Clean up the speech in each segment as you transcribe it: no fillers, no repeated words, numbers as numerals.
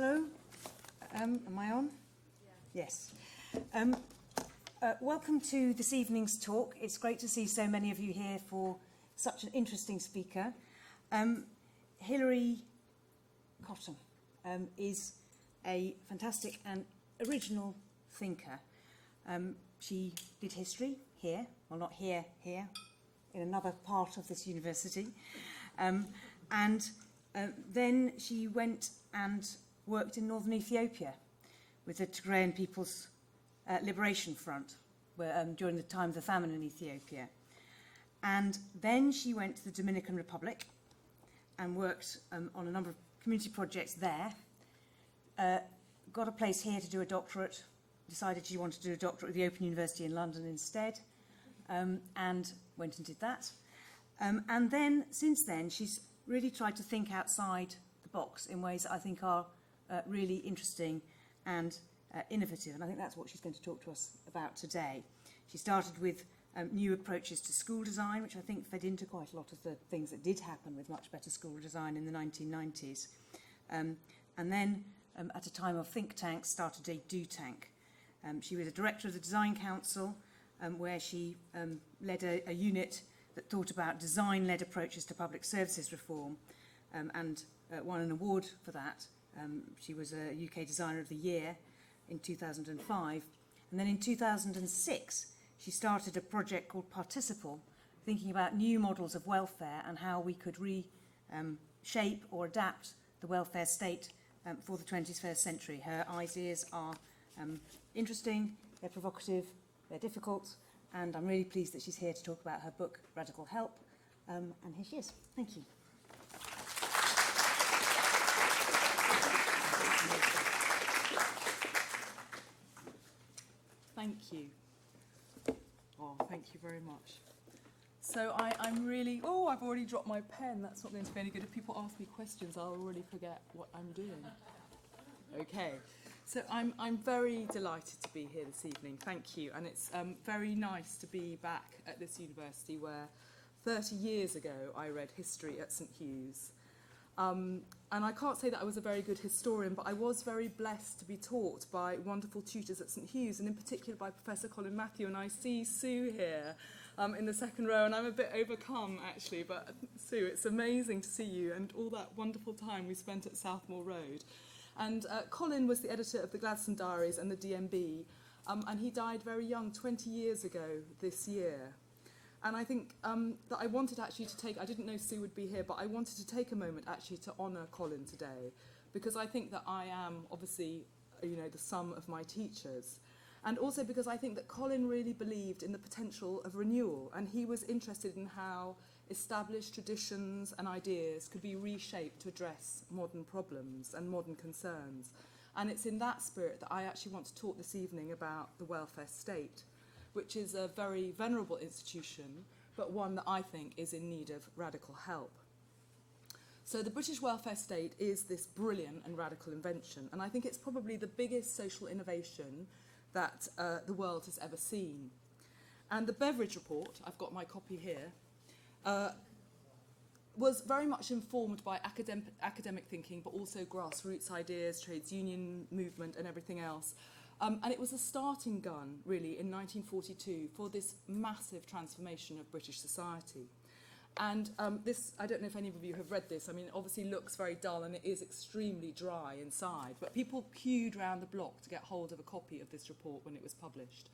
Hello, am I on? Yes. Welcome to this evening's talk. It's great to see so many of you here for such an interesting speaker. Hilary Cottam is a fantastic and original thinker. She did history here, well not here, in another part of this university. Then she went and worked in northern Ethiopia with the Tigrayan People's Liberation Front during the time of the famine in Ethiopia. And then she went to the Dominican Republic and worked on a number of community projects there, got a place here to do a doctorate, decided she wanted to do a doctorate at the Open University in London instead, and went and did that. And then, since then, she's really tried to think outside the box in ways that I think are really interesting and innovative, and I think that's what she's going to talk to us about today. She started with new approaches to school design, which I think fed into quite a lot of the things that did happen with much better school design in the 1990s. And then, at a time of think tanks, started a do tank. She was a director of the Design Council, where she led a unit that thought about design-led approaches to public services reform, and won an award for that. She was a UK Designer of the Year in 2005. And then in 2006, she started a project called Participle, thinking about new models of welfare and how we could reshape or adapt the welfare state for the 21st century. Her ideas are interesting, they're provocative, they're difficult, and I'm really pleased that she's here to talk about her book, Radical Help. And here she is. Thank you. Thank you. Oh, thank you very much. So I'm really... Oh, I've already dropped my pen. That's not going to be any good. If people ask me questions, I'll already forget what I'm doing. Okay. So I'm very delighted to be here this evening. Thank you. And it's very nice to be back at this university where 30 years ago I read history at St Hugh's. And I can't say that I was a very good historian, but I was very blessed to be taught by wonderful tutors at St Hugh's, and in particular by Professor Colin Matthew. And I see Sue here in the second row, and I'm a bit overcome, actually. But Sue, it's amazing to see you and all that wonderful time we spent at Southmore Road. And Colin was the editor of the Gladstone Diaries and the DMB, and he died very young, 20 years ago this year. And I think that I wanted actually to take, I didn't know Sue would be here, but I wanted to take a moment actually to honour Colin today, because I think that I am obviously, you know, the sum of my teachers. And also because I think that Colin really believed in the potential of renewal, and he was interested in how established traditions and ideas could be reshaped to address modern problems and modern concerns. And it's in that spirit that I actually want to talk this evening about the welfare state, which is a very venerable institution, but one that I think is in need of radical help. So the British welfare state is this brilliant and radical invention, and I think it's probably the biggest social innovation that the world has ever seen. And the Beveridge report, I've got my copy here, was very much informed by academic thinking, but also grassroots ideas, trades union movement and everything else. And it was a starting gun, really, in 1942 for this massive transformation of British society. And this, I don't know if any of you have read this, I mean, it obviously looks very dull and it is extremely dry inside, but people queued round the block to get hold of a copy of this report when it was published.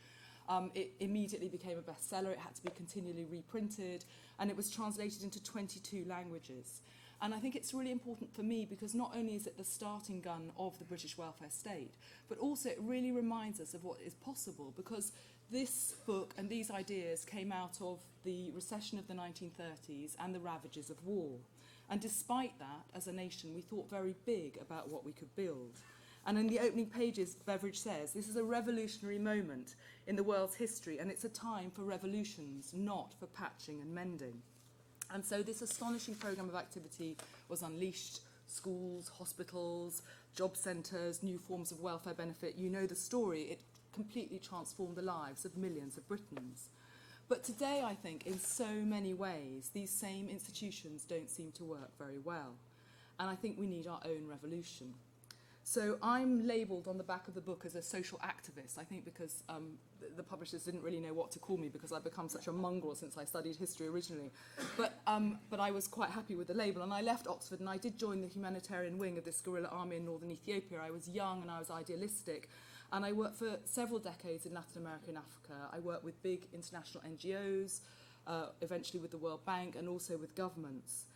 It immediately became a bestseller, it had to be continually reprinted, and it was translated into 22 languages. And I think it's really important for me because not only is it the starting gun of the British welfare state, but also it really reminds us of what is possible, because this book and these ideas came out of the recession of the 1930s and the ravages of war. And despite that, as a nation, we thought very big about what we could build. And in the opening pages, Beveridge says, this is a revolutionary moment in the world's history, and it's a time for revolutions, not for patching and mending. And so this astonishing programme of activity was unleashed. Schools, hospitals, job centres, new forms of welfare benefit. You know the story. It completely transformed the lives of millions of Britons. But today, I think, in so many ways, these same institutions don't seem to work very well. And I think we need our own revolution. So I'm labelled on the back of the book as a social activist, I think because the publishers didn't really know what to call me because I've become such a mongrel since I studied history originally. But I was quite happy with the label, and I left Oxford and I did join the humanitarian wing of this guerrilla army in northern Ethiopia. I was young and I was idealistic, and I worked for several decades in Latin America and Africa. I worked with big international NGOs, eventually with the World Bank and also with governments.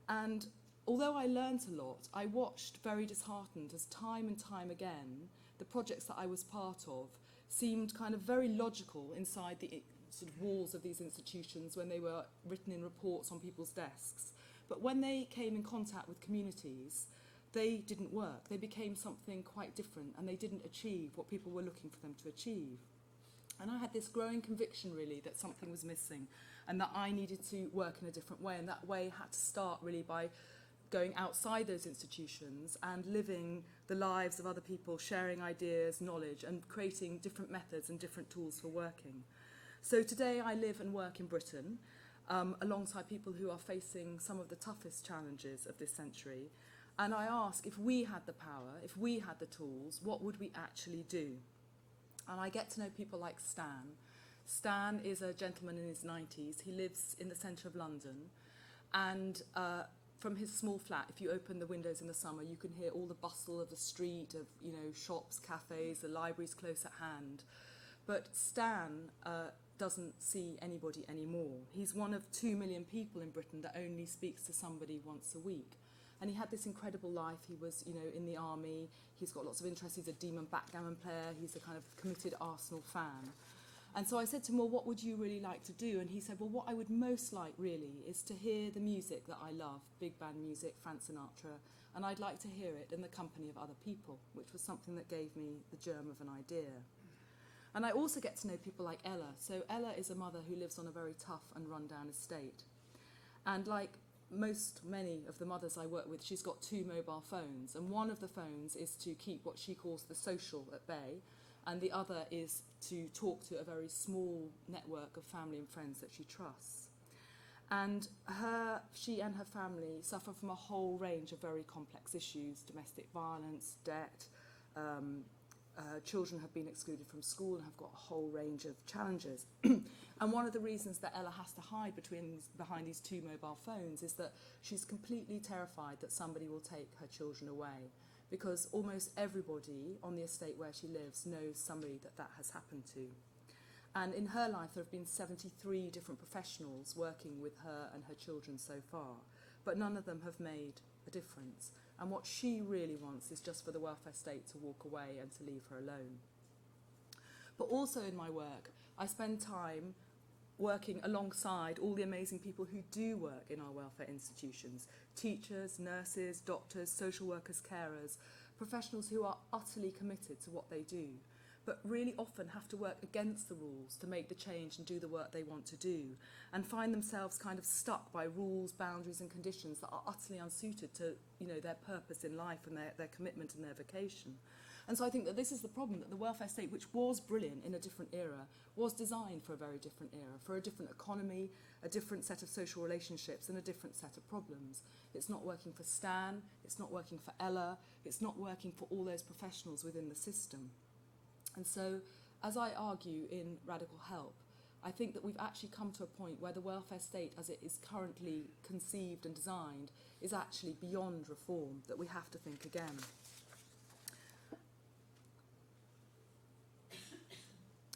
And although I learnt a lot, I watched very disheartened as time and time again the projects that I was part of seemed kind of very logical inside the sort of walls of these institutions when they were written in reports on people's desks. But when they came in contact with communities, they didn't work. They became something quite different, and they didn't achieve what people were looking for them to achieve. And I had this growing conviction, really, that something was missing and that I needed to work in a different way. And that way had to start, really, by going outside those institutions and living the lives of other people, sharing ideas, knowledge, and creating different methods and different tools for working. So today I live and work in Britain alongside people who are facing some of the toughest challenges of this century. And I ask, if we had the power, if we had the tools, what would we actually do? And I get to know people like Stan. Stan is a gentleman in his 90s. He lives in the centre of London. And from his small flat, if you open the windows in the summer, you can hear all the bustle of the street, of shops, cafes, the libraries close at hand. But Stan doesn't see anybody anymore. He's one of 2 million people in Britain that only speaks to somebody once a week. And he had this incredible life. He was, in the army. He's got lots of interests. He's a demon backgammon player. He's a kind of committed Arsenal fan. And so I said to him, well, what would you really like to do? And he said, well, what I would most like, really, is to hear the music that I love, big band music, Frank Sinatra, and I'd like to hear it in the company of other people, which was something that gave me the germ of an idea. And I also get to know people like Ella. So Ella is a mother who lives on a very tough and run-down estate. And like many of the mothers I work with, she's got 2 mobile phones, and one of the phones is to keep what she calls the social at bay, and the other is to talk to a very small network of family and friends that she trusts. And she and her family suffer from a whole range of very complex issues: domestic violence, debt, children have been excluded from school and have got a whole range of challenges. And one of the reasons that Ella has to hide behind these 2 mobile phones is that she's completely terrified that somebody will take her children away, because almost everybody on the estate where she lives knows somebody that has happened to. And in her life there have been 73 different professionals working with her and her children so far, but none of them have made a difference. And what she really wants is just for the welfare state to walk away and to leave her alone. But also in my work, I spend time working alongside all the amazing people who do work in our welfare institutions: teachers, nurses, doctors, social workers, carers, professionals who are utterly committed to what they do, but really often have to work against the rules to make the change and do the work they want to do, and find themselves kind of stuck by rules, boundaries and conditions that are utterly unsuited to their purpose in life and their commitment and their vocation. And so I think that this is the problem, that the welfare state, which was brilliant in a different era, was designed for a very different era, for a different economy, a different set of social relationships and a different set of problems. It's not working for Stan, it's not working for Ella, it's not working for all those professionals within the system. And so, as I argue in Radical Help, I think that we've actually come to a point where the welfare state, as it is currently conceived and designed, is actually beyond reform, that we have to think again.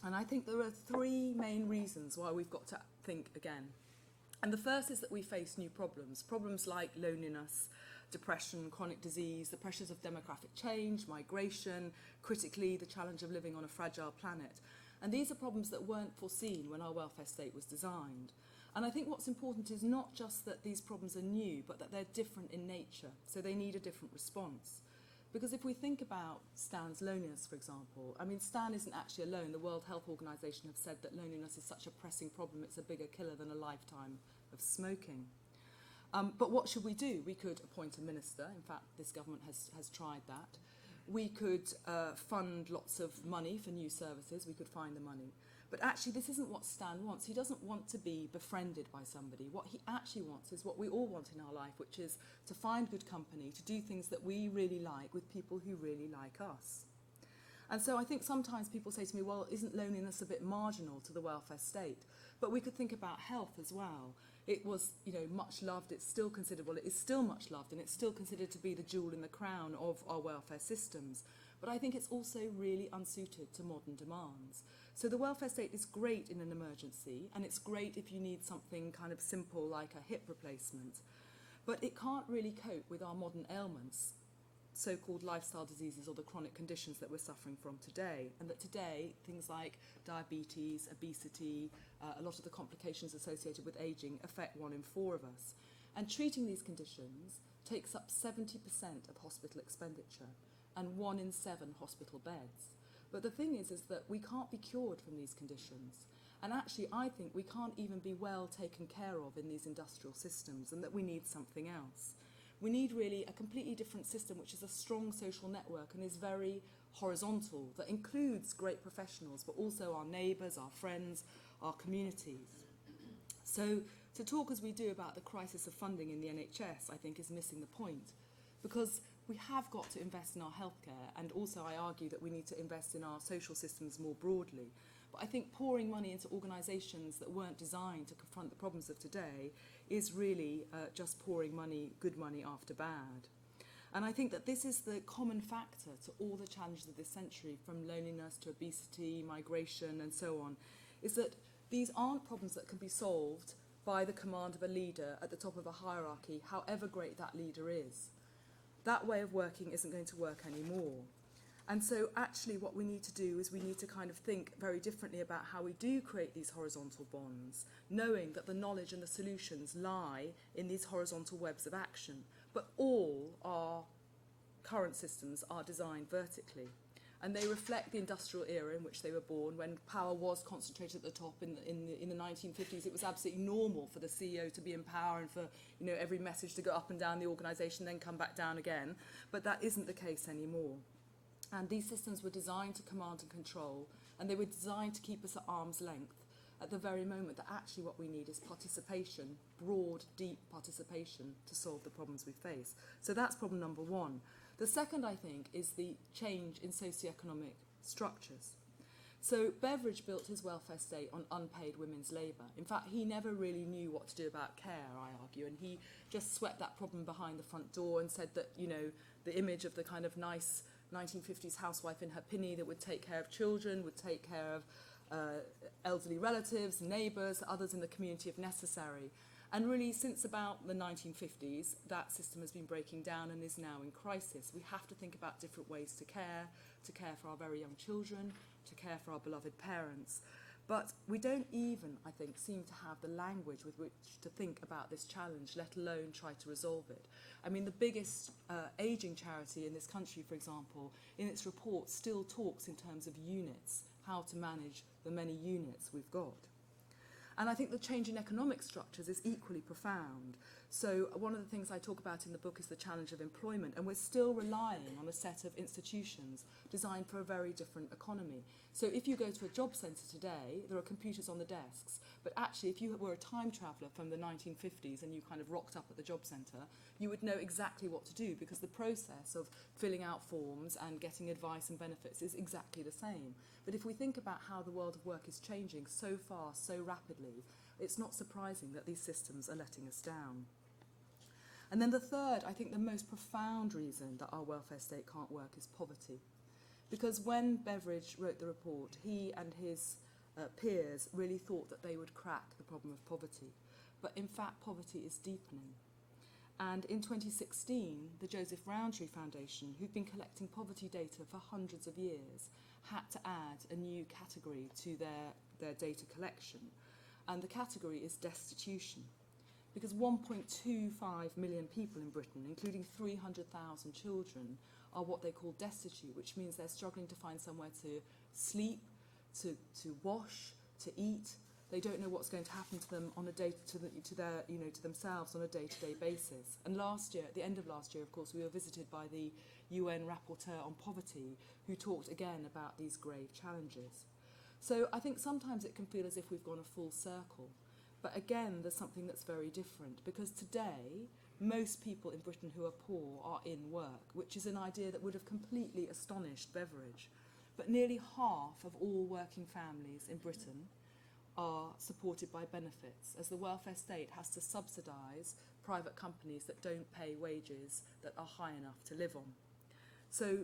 And I think there are 3 main reasons why we've got to think again. And the first is that we face new problems like loneliness, depression, chronic disease, the pressures of demographic change, migration, critically, the challenge of living on a fragile planet. And these are problems that weren't foreseen when our welfare state was designed. And I think what's important is not just that these problems are new, but that they're different in nature, so they need a different response. Because if we think about Stan's loneliness, for example, I mean, Stan isn't actually alone. The World Health Organization have said that loneliness is such a pressing problem, it's a bigger killer than a lifetime of smoking. But what should we do? We could appoint a minister. In fact, this government has tried that. We could fund lots of money for new services. We could find the money. But actually, this isn't what Stan wants. He doesn't want to be befriended by somebody. What he actually wants is what we all want in our life, which is to find good company, to do things that we really like with people who really like us. And so I think sometimes people say to me, well, isn't loneliness a bit marginal to the welfare state? But we could think about health as well. It was, much loved. It's still considered, well, it is still much loved, and it's still considered to be the jewel in the crown of our welfare systems. But I think it's also really unsuited to modern demands. So the welfare state is great in an emergency, and it's great if you need something kind of simple like a hip replacement. But it can't really cope with our modern ailments, so-called lifestyle diseases or the chronic conditions that we're suffering from today. And that today, things like diabetes, obesity, a lot of the complications associated with ageing affect 1 in 4 of us. And treating these conditions takes up 70% of hospital expenditure and 1 in 7 hospital beds. But the thing is that we can't be cured from these conditions. And actually, I think we can't even be well taken care of in these industrial systems, and that we need something else. We need really a completely different system, which is a strong social network and is very horizontal, that includes great professionals, but also our neighbours, our friends, our communities. So to talk as we do about the crisis of funding in the NHS, I think, is missing the point, because we have got to invest in our healthcare, and also I argue that we need to invest in our social systems more broadly. But I think pouring money into organisations that weren't designed to confront the problems of today is really just pouring money, good money after bad. And I think that this is the common factor to all the challenges of this century, from loneliness to obesity, migration and so on, is that these aren't problems that can be solved by the command of a leader at the top of a hierarchy, however great that leader is. That way of working isn't going to work anymore. And so actually what we need to do is we need to kind of think very differently about how we do create these horizontal bonds, knowing that the knowledge and the solutions lie in these horizontal webs of action. But all our current systems are designed vertically. And they reflect the industrial era in which they were born, when power was concentrated at the top in the 1950s. It was absolutely normal for the CEO to be in power and for every message to go up and down the organisation, then come back down again. But that isn't the case anymore. And these systems were designed to command and control, and they were designed to keep us at arm's length at the very moment that actually what we need is participation, broad, deep participation to solve the problems we face. So that's problem number 1. The second, I think, is the change in socioeconomic structures. So Beveridge built his welfare state on unpaid women's labour. In fact, he never really knew what to do about care, I argue, and he just swept that problem behind the front door and said that, the image of the kind of nice 1950s housewife in her pinny that would take care of children, would take care of elderly relatives, neighbours, others in the community if necessary. And really, since about the 1950s, that system has been breaking down and is now in crisis. We have to think about different ways to care for our very young children, to care for our beloved parents. But we don't even, I think, seem to have the language with which to think about this challenge, let alone try to resolve it. I mean, the biggest ageing charity in this country, for example, in its report still talks in terms of units, how to manage the many units we've got. And I think the change in economic structures is equally profound. So one of the things I talk about in the book is the challenge of employment, and we're still relying on a set of institutions designed for a very different economy. So if you go to a job centre today, there are computers on the desks, but actually if you were a time traveller from the 1950s and you kind of rocked up at the job centre, you would know exactly what to do, because the process of filling out forms and getting advice and benefits is exactly the same. But if we think about how the world of work is changing so fast, so rapidly, it's not surprising that these systems are letting us down. And then the third, I think the most profound reason that our welfare state can't work is poverty. Because when Beveridge wrote the report, he and his peers really thought that they would crack the problem of poverty. But in fact, poverty is deepening. And in 2016, the Joseph Rowntree Foundation, who've been collecting poverty data for hundreds of years, had to add a new category to their data collection. And the category is destitution. Because 1.25 million people in Britain, including 300,000 children, are what they call destitute, which means they're struggling to find somewhere to sleep, to wash, to eat. They don't know what's going to happen to them on a to themselves on a day-to-day basis. And last year, at the end of last year, of course, we were visited by the UN rapporteur on poverty, who talked again about these grave challenges. So I think sometimes it can feel as if we've gone a full circle. But again, there's something that's very different, because today, most people in Britain who are poor are in work, which is an idea that would have completely astonished Beveridge. But nearly half of all working families in Britain are supported by benefits, as the welfare state has to subsidise private companies that don't pay wages that are high enough to live on. So,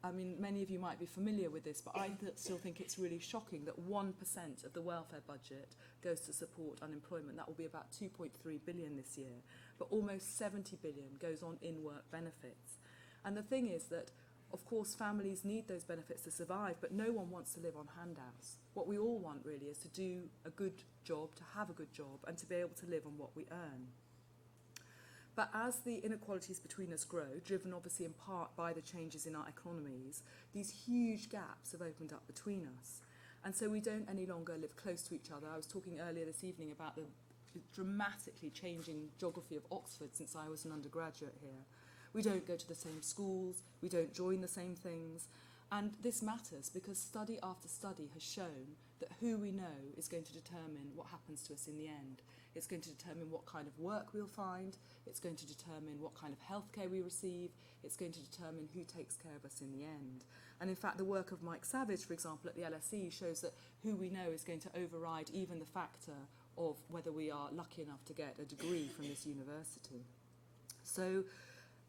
I mean, many of you might be familiar with this, but I still think it's really shocking that 1% of the welfare budget goes to support unemployment. That will be about 2.3 billion this year, but almost 70 billion goes on in-work benefits. And the thing is that, of course, families need those benefits to survive, but no one wants to live on handouts. What we all want, really, is to do a good job, to have a good job, and to be able to live on what we earn. But as the inequalities between us grow, driven obviously in part by the changes in our economies, these huge gaps have opened up between us. And so we don't any longer live close to each other. I was talking earlier this evening about the dramatically changing geography of Oxford since I was an undergraduate here. We don't go to the same schools, we don't join the same things. And this matters because study after study has shown that who we know is going to determine what happens to us in the end. It's going to determine what kind of work we'll find. It's going to determine what kind of healthcare we receive. It's going to determine who takes care of us in the end. And in fact, the work of Mike Savage, for example, at the LSE shows that who we know is going to override even the factor of whether we are lucky enough to get a degree from this university. So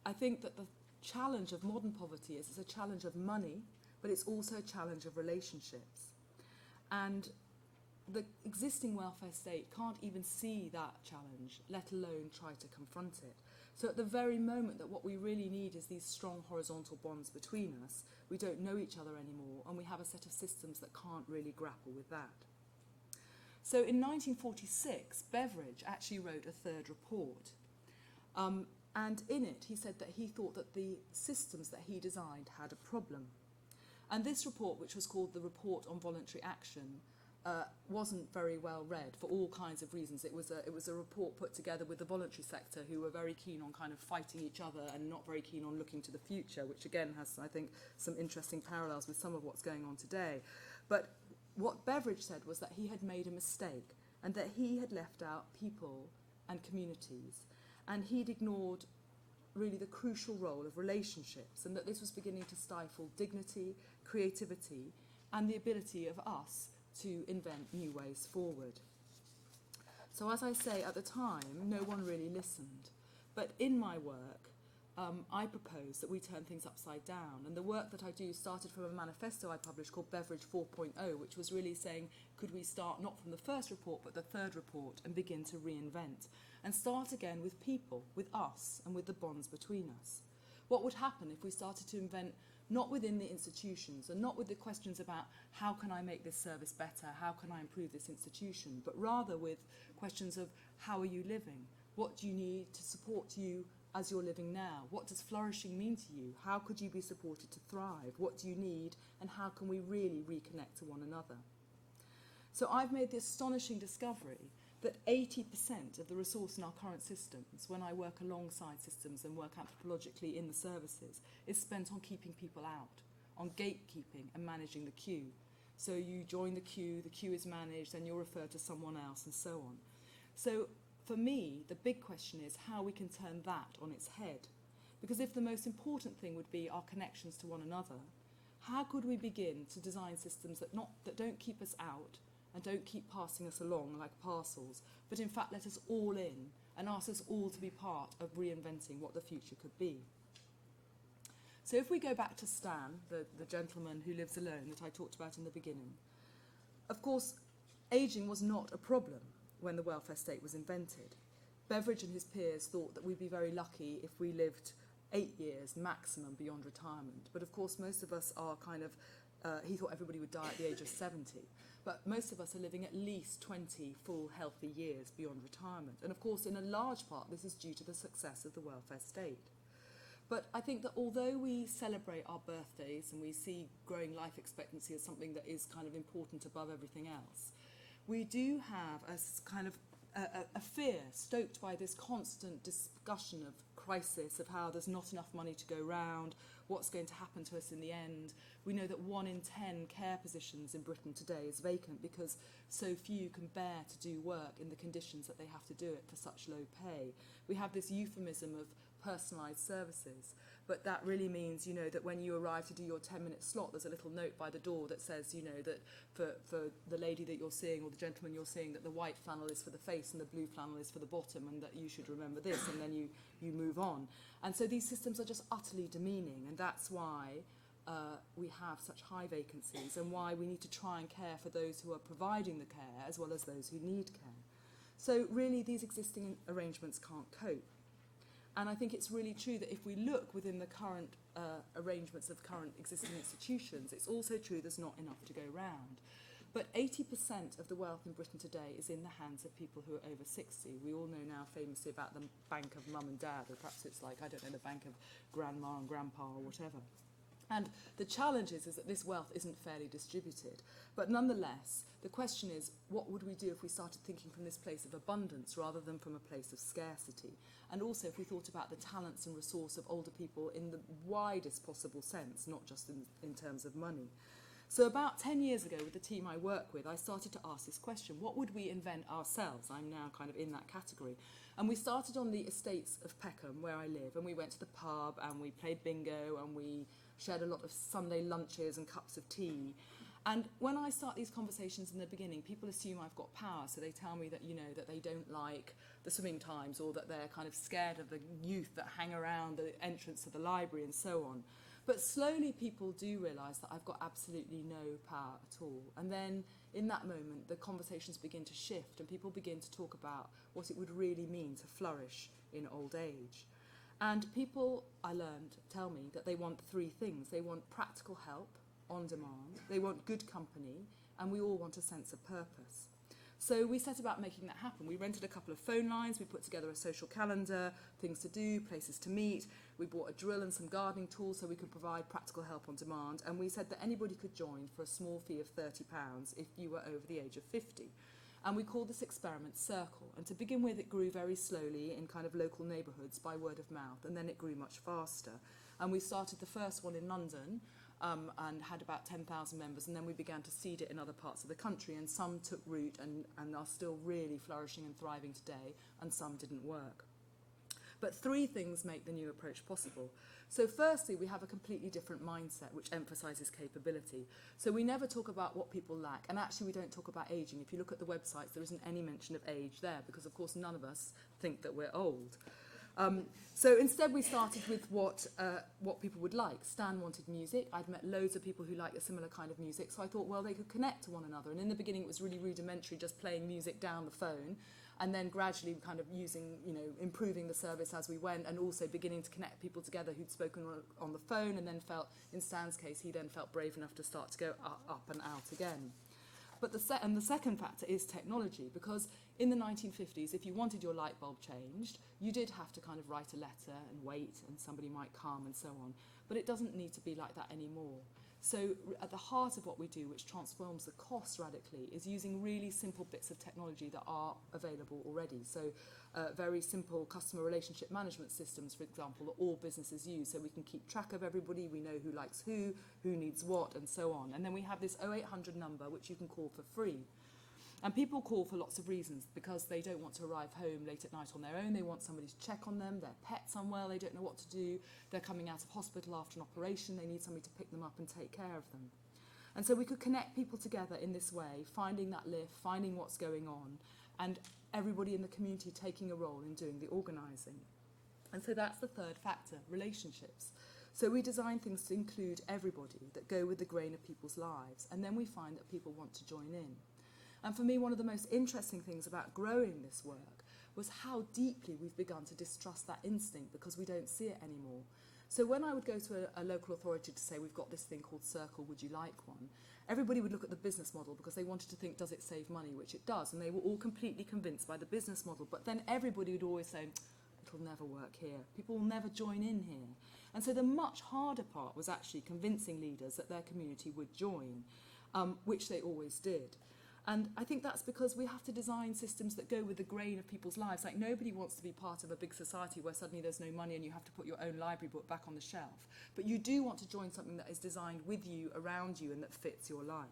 I think that the challenge of modern poverty is it's a challenge of money, but it's also a challenge of relationships. And the existing welfare state can't even see that challenge, let alone try to confront it. So at the very moment that what we really need is these strong horizontal bonds between us, we don't know each other anymore, and we have a set of systems that can't really grapple with that. So in 1946, Beveridge actually wrote a third report. And in it, he said that he thought that the systems that he designed had a problem. And this report, which was called the Report on Voluntary Action, wasn't very well read for all kinds of reasons. It was a report put together with the voluntary sector, who were very keen on kind of fighting each other and not very keen on looking to the future, which again has, I think, some interesting parallels with some of what's going on today. But what Beveridge said was that he had made a mistake and that he had left out people and communities, and he'd ignored really the crucial role of relationships, and that this was beginning to stifle dignity, creativity, and the ability of us to invent new ways forward. So as I say, at the time, no one really listened. But in my work, I propose that we turn things upside down. And the work that I do started from a manifesto I published called Beveridge 4.0, which was really saying, could we start not from the first report, but the third report, and begin to reinvent? And start again with people, with us, and with the bonds between us. What would happen if we started to invent not within the institutions and not with the questions about how can I make this service better, how can I improve this institution, but rather with questions of how are you living, what do you need to support you as you're living now, what does flourishing mean to you, how could you be supported to thrive, what do you need, and how can we really reconnect to one another. So I've made the astonishing discovery that 80% of the resource in our current systems, when I work alongside systems and work anthropologically in the services, is spent on keeping people out, on gatekeeping and managing the queue. So you join the queue is managed, and you're referred to someone else, and so on. So for me, the big question is how we can turn that on its head. Because if the most important thing would be our connections to one another, how could we begin to design systems that don't keep us out, and don't keep passing us along like parcels, but in fact let us all in and ask us all to be part of reinventing what the future could be. So if we go back to Stan, the gentleman who lives alone that I talked about in the beginning, of course, ageing was not a problem when the welfare state was invented. Beveridge and his peers thought that we'd be very lucky if we lived 8 years maximum beyond retirement. But of course, most of us are he thought everybody would die at the age of 70. But most of us are living at least 20 full, healthy years beyond retirement. And of course, in a large part, this is due to the success of the welfare state. But I think that although we celebrate our birthdays and we see growing life expectancy as something that is kind of important above everything else, we do have a fear stoked by this constant discussion of crisis, of how there's not enough money to go round, what's going to happen to us in the end. We know that 1 in 10 care positions in Britain today is vacant because so few can bear to do work in the conditions that they have to do it for such low pay. We have this euphemism of personalised services, but that really means, you know, that when you arrive to do your 10-minute slot, there's a little note by the door that says, you know, that for the lady that you're seeing or the gentleman you're seeing, that the white flannel is for the face and the blue flannel is for the bottom, and that you should remember this, and then you move on. And so these systems are just utterly demeaning, and that's why we have such high vacancies, and why we need to try and care for those who are providing the care as well as those who need care. So really, these existing arrangements can't cope. And I think it's really true that if we look within the current arrangements of current existing institutions, it's also true there's not enough to go round. But 80% of the wealth in Britain today is in the hands of people who are over 60. We all know now famously about the bank of mum and dad, or perhaps it's like, I don't know, the bank of grandma and grandpa or whatever. And the challenge is that this wealth isn't fairly distributed. But nonetheless, the question is, what would we do if we started thinking from this place of abundance rather than from a place of scarcity? And also if we thought about the talents and resource of older people in the widest possible sense, not just in terms of money. So about 10 years ago, with the team I work with, I started to ask this question: what would we invent ourselves? I'm now kind of in that category. And we started on the estates of Peckham, where I live, and we went to the pub and we played bingo and we shared a lot of Sunday lunches and cups of tea. And when I start these conversations in the beginning, people assume I've got power, so they tell me that, you know, that they don't like the swimming times, or that they're kind of scared of the youth that hang around the entrance to the library and so on. But slowly people do realise that I've got absolutely no power at all. And then in that moment, the conversations begin to shift and people begin to talk about what it would really mean to flourish in old age. And people, I learned, tell me that they want 3 things. They want practical help on demand, they want good company, and we all want a sense of purpose. So we set about making that happen. We rented a couple of phone lines, we put together a social calendar, things to do, places to meet. We bought a drill and some gardening tools so we could provide practical help on demand. And we said that anybody could join for a small fee of £30 if you were over the age of 50. And we called this experiment Circle. And to begin with, it grew very slowly in kind of local neighbourhoods by word of mouth, and then it grew much faster. And we started the first one in London, and had about 10,000 members, and then we began to seed it in other parts of the country, and some took root and are still really flourishing and thriving today, and some didn't work. But 3 things make the new approach possible. So firstly, we have a completely different mindset which emphasises capability. So we never talk about what people lack, and actually we don't talk about ageing. If you look at the websites, there isn't any mention of age there, because of course none of us think that we're old. So instead we started with what people would like. Stan wanted music. I'd met loads of people who liked a similar kind of music, so I thought, well, they could connect to one another. And in the beginning it was really rudimentary, just playing music down the phone, and then gradually kind of using, you know, improving the service as we went, and also beginning to connect people together who'd spoken on the phone, and then felt, in Stan's case, he then felt brave enough to start to go up and out again. But the second factor is technology, because in the 1950s, if you wanted your light bulb changed, you did have to kind of write a letter and wait, and somebody might come and so on. But it doesn't need to be like that anymore. So at the heart of what we do, which transforms the cost radically, is using really simple bits of technology that are available already. So very simple customer relationship management systems, for example, that all businesses use, so we can keep track of everybody, we know who likes who needs what, and so on. And then we have this 0800 number, which you can call for free. And people call for lots of reasons, because they don't want to arrive home late at night on their own, they want somebody to check on them, their pet's unwell, they don't know what to do, they're coming out of hospital after an operation, they need somebody to pick them up and take care of them. And so we could connect people together in this way, finding that lift, finding what's going on, and everybody in the community taking a role in doing the organising. And so that's the third factor, relationships. So we design things to include everybody, that go with the grain of people's lives, and then we find that people want to join in. And for me, one of the most interesting things about growing this work was how deeply we've begun to distrust that instinct, because we don't see it anymore. So when I would go to a local authority to say, we've got this thing called Circle, would you like one? Everybody would look at the business model, because they wanted to think, does it save money? Which it does, and they were all completely convinced by the business model. But then everybody would always say, it'll never work here. People will never join in here. And so the much harder part was actually convincing leaders that their community would join, which they always did. And I think that's because we have to design systems that go with the grain of people's lives. Like, nobody wants to be part of a big society where suddenly there's no money and you have to put your own library book back on the shelf. But you do want to join something that is designed with you, around you, and that fits your life.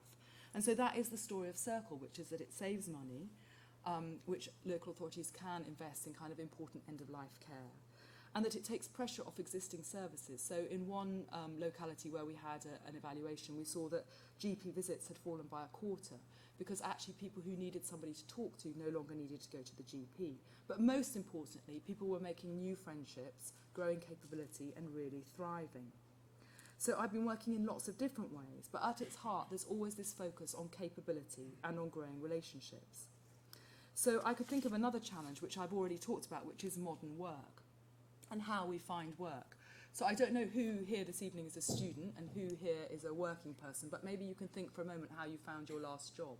And so that is the story of Circle, which is that it saves money, which local authorities can invest in kind of important end-of-life care, and that it takes pressure off existing services. So in one locality where we had an evaluation, we saw that GP visits had fallen by a quarter, because actually people who needed somebody to talk to no longer needed to go to the GP. But most importantly, people were making new friendships, growing capability, and really thriving. So I've been working in lots of different ways, but at its heart, there's always this focus on capability and on growing relationships. So I could think of another challenge, which I've already talked about, which is modern work and how we find work. So I don't know who here this evening is a student and who here is a working person, but maybe you can think for a moment how you found your last job.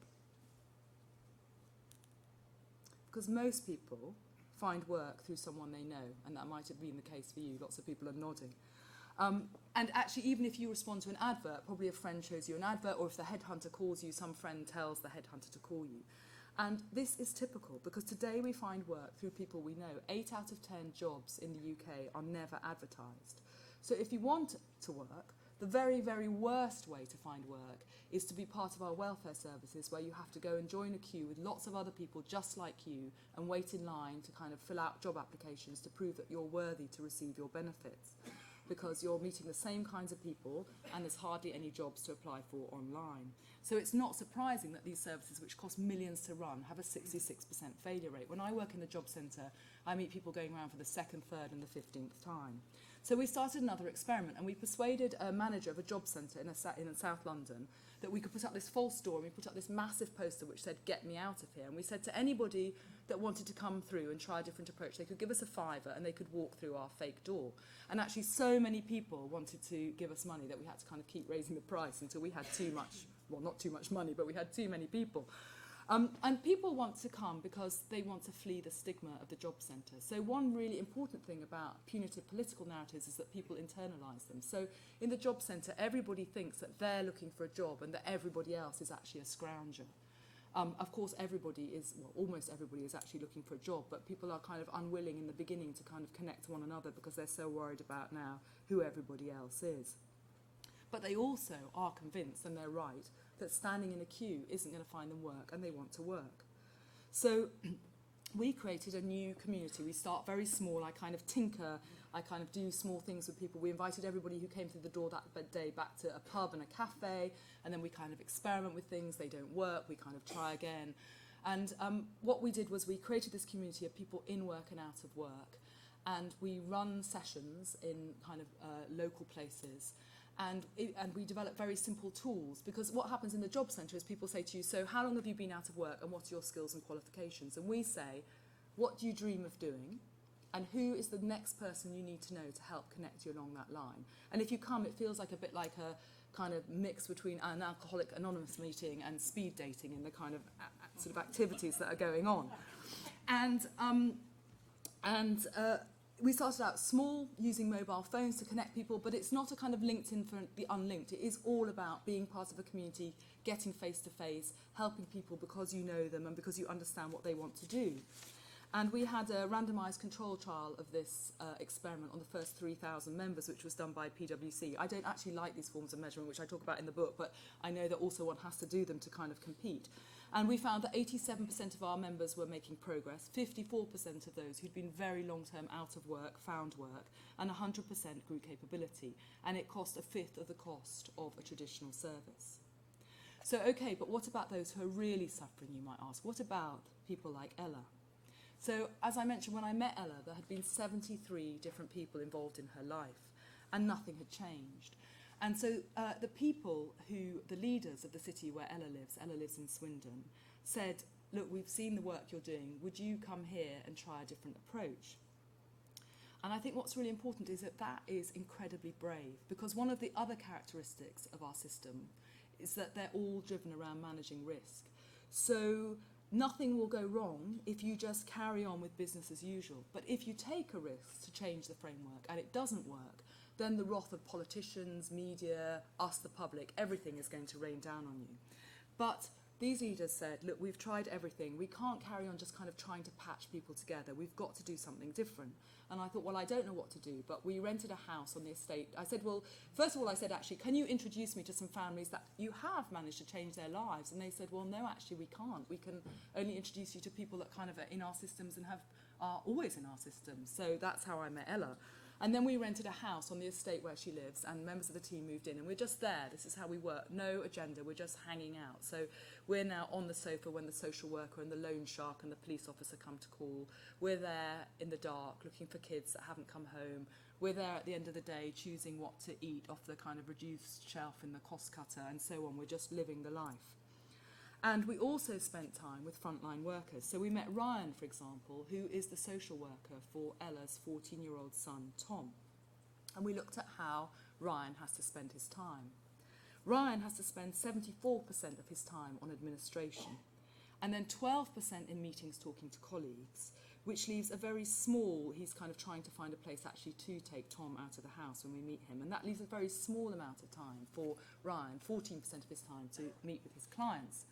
Because most people find work through someone they know, and that might have been the case for you. Lots of people are nodding. And actually, even if you respond to an advert, probably a friend shows you an advert, or if the headhunter calls you, some friend tells the headhunter to call you. And this is typical, because today we find work through people we know. 8 out of 10 jobs in the UK are never advertised. So if you want to work, the very, very worst way to find work is to be part of our welfare services, where you have to go and join a queue with lots of other people just like you and wait in line to kind of fill out job applications to prove that you're worthy to receive your benefits, because you're meeting the same kinds of people and there's hardly any jobs to apply for online. So it's not surprising that these services, which cost millions to run, have a 66% failure rate. When I work in the job centre, I meet people going around for the 2nd, 3rd and the 15th time. So we started another experiment, and we persuaded a manager of a job centre in South London that we could put up this false door, and we put up this massive poster which said, "Get me out of here." And we said to anybody that wanted to come through and try a different approach, they could give us a £5 and they could walk through our fake door. And actually so many people wanted to give us money that we had to kind of keep raising the price until we had too much, well, not too much money, but we had too many people. And people want to come because they want to flee the stigma of the job centre. So one really important thing about punitive political narratives is that people internalise them. So in the job centre, everybody thinks that they're looking for a job and that everybody else is actually a scrounger. Of course, everybody is, well, almost everybody is actually looking for a job, but people are kind of unwilling in the beginning to kind of connect to one another because they're so worried about now who everybody else is. But they also are convinced, and they're right, that standing in a queue isn't going to find them work, and they want to work. So we created a new community. We start very small. I kind of tinker. I kind of do small things with people. We invited everybody who came through the door that day back to a pub and a cafe, and then we kind of experiment with things. They don't work. We kind of try again. And what we did was we created this community of people in work and out of work, and we run sessions in kind of local places. And we develop very simple tools, because what happens in the job centre is people say to you, so how long have you been out of work and what are your skills and qualifications? And we say, what do you dream of doing? And who is the next person you need to know to help connect you along that line? And if you come, it feels like a bit like a kind of mix between an Alcoholic Anonymous meeting and speed dating in the kind of sort of activities that are going on. We started out small, using mobile phones to connect people, but it's not a kind of LinkedIn for the unlinked. It is all about being part of a community, getting face-to-face, helping people because you know them and because you understand what they want to do. And we had a randomised control trial of this experiment on the first 3,000 members, which was done by PwC. I don't actually like these forms of measurement, which I talk about in the book, but I know that also one has to do them to kind of compete. And we found that 87% of our members were making progress, 54% of those who'd been very long-term out of work found work, and 100% grew capability. And it cost 1/5 of the cost of a traditional service. So, okay, but what about those who are really suffering, you might ask? What about people like Ella? So, as I mentioned, when I met Ella, there had been 73 different people involved in her life, and nothing had changed. And so the people the leaders of the city where Ella lives in Swindon, said, look, we've seen the work you're doing, would you come here and try a different approach? And I think what's really important is that is incredibly brave, because one of the other characteristics of our system is that they're all driven around managing risk. So nothing will go wrong if you just carry on with business as usual. But if you take a risk to change the framework and it doesn't work, then the wrath of politicians, media, us, the public, everything is going to rain down on you. But these leaders said, look, we've tried everything. We can't carry on just kind of trying to patch people together. We've got to do something different. And I thought, well, I don't know what to do, but we rented a house on the estate. I said, well, first of all, I said, actually, can you introduce me to some families that you have managed to change their lives? And they said, well, no, actually, we can't. We can only introduce you to people that kind of are in our systems and are always in our systems. So that's how I met Ella. And then we rented a house on the estate where she lives, and members of the team moved in, and we're just there. This is how we work. No agenda. We're just hanging out. So we're now on the sofa when the social worker and the loan shark and the police officer come to call. We're there in the dark looking for kids that haven't come home. We're there at the end of the day choosing what to eat off the kind of reduced shelf in the cost cutter and so on. We're just living the life. And we also spent time with frontline workers. So we met Ryan, for example, who is the social worker for Ella's 14-year-old son, Tom. And we looked at how Ryan has to spend his time. Ryan has to spend 74% of his time on administration, and then 12% in meetings talking to colleagues, which leaves a very small, he's kind of trying to find a place actually to take Tom out of the house when we meet him, and that leaves a very small amount of time for Ryan, 14% of his time, to meet with his clients.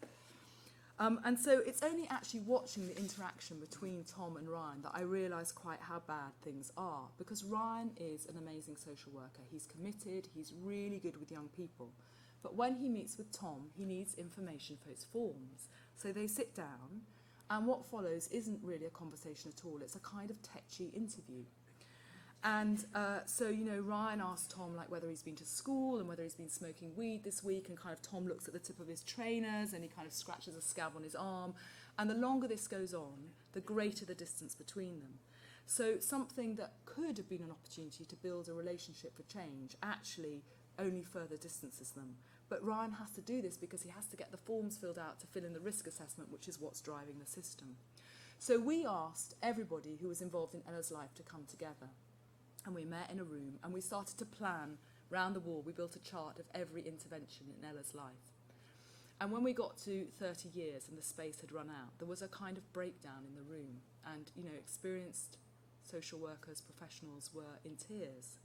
And so it's only actually watching the interaction between Tom and Ryan that I realise quite how bad things are, because Ryan is an amazing social worker. He's committed, he's really good with young people. But when he meets with Tom, he needs information for his forms. So they sit down, and what follows isn't really a conversation at all. It's a kind of tetchy interview. And so, you know, Ryan asked Tom like whether he's been to school and whether he's been smoking weed this week, and kind of Tom looks at the tip of his trainers and he kind of scratches a scab on his arm. And the longer this goes on, the greater the distance between them. So something that could have been an opportunity to build a relationship for change actually only further distances them. But Ryan has to do this because he has to get the forms filled out to fill in the risk assessment, which is what's driving the system. So we asked everybody who was involved in Ella's life to come together. And we met in a room and we started to plan round the wall. We built a chart of every intervention in Ella's life. And when we got to 30 years and the space had run out, there was a kind of breakdown in the room. And, you know, experienced social workers, professionals were in tears.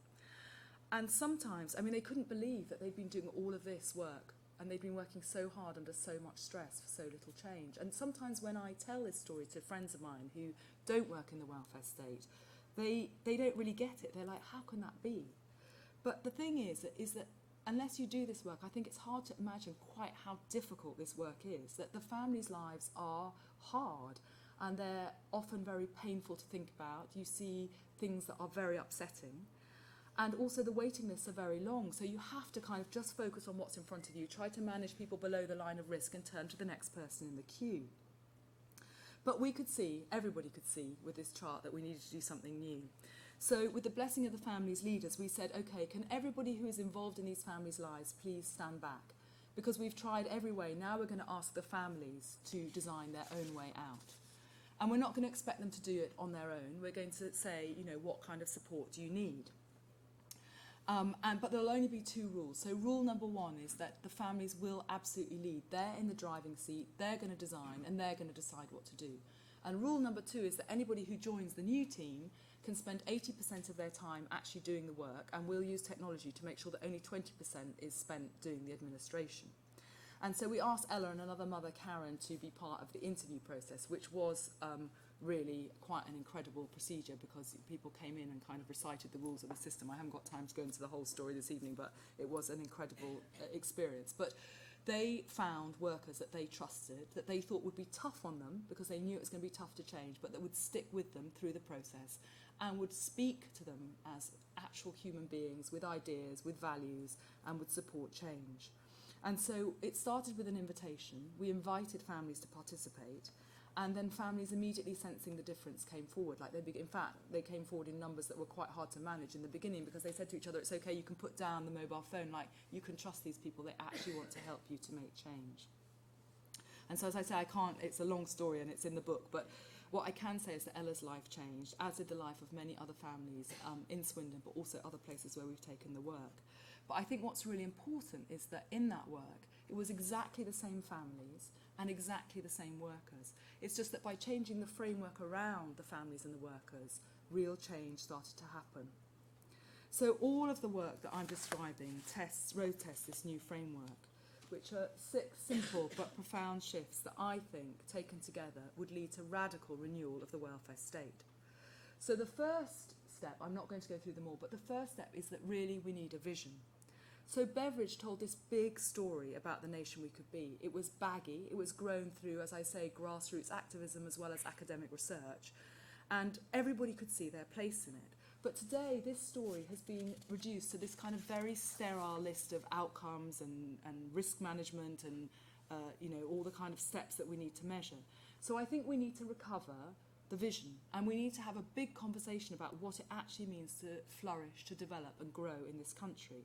And sometimes, I mean, they couldn't believe that they'd been doing all of this work and they'd been working so hard under so much stress for so little change. And sometimes when I tell this story to friends of mine who don't work in the welfare state, they don't really get it. They're like, how can that be? But the thing is that unless you do this work, I think it's hard to imagine quite how difficult this work is, that the families' lives are hard and they're often very painful to think about. You see things that are very upsetting. And also the waiting lists are very long, so you have to kind of just focus on what's in front of you, try to manage people below the line of risk and turn to the next person in the queue. But we could see, everybody could see with this chart that we needed to do something new. So with the blessing of the family's leaders, we said, okay, can everybody who is involved in these families' lives please stand back? Because we've tried every way, now we're going to ask the families to design their own way out. And we're not going to expect them to do it on their own. We're going to say, you know, what kind of support do you need? But there'll only be two rules. So rule number one is that the families will absolutely lead. They're in the driving seat, they're going to design, and they're going to decide what to do. And rule number two is that anybody who joins the new team can spend 80% of their time actually doing the work, and we'll use technology to make sure that only 20% is spent doing the administration. And so we asked Ella and another mother, Karen, to be part of the interview process, which was really quite an incredible procedure because people came in and kind of recited the rules of the system. I haven't got time to go into the whole story this evening, but it was an incredible experience. But they found workers that they trusted, that they thought would be tough on them because they knew it was going to be tough to change, but that would stick with them through the process and would speak to them as actual human beings with ideas, with values, and would support change. And so it started with an invitation. We invited families to participate, and then families immediately sensing the difference came forward. In fact, they came forward in numbers that were quite hard to manage in the beginning because they said to each other, it's okay, you can put down the mobile phone, like you can trust these people, they actually want to help you to make change. And so as I say, it's a long story and it's in the book, but what I can say is that Ella's life changed, as did the life of many other families in Swindon, but also other places where we've taken the work. But I think what's really important is that in that work, it was exactly the same families and exactly the same workers. It's just that by changing the framework around the families and the workers, real change started to happen. So all of the work that I'm describing road tests this new framework. which are 6 simple but profound shifts that I think, taken together, would lead to radical renewal of the welfare state. So the first step, I'm not going to go through them all, but the first step is that really we need a vision. So Beveridge told this big story about the nation we could be. It was baggy, it was grown through, as I say, grassroots activism as well as academic research, and everybody could see their place in it. But today, this story has been reduced to this kind of very sterile list of outcomes and risk management and all the kind of steps that we need to measure. So I think we need to recover the vision, and we need to have a big conversation about what it actually means to flourish, to develop and grow in this country.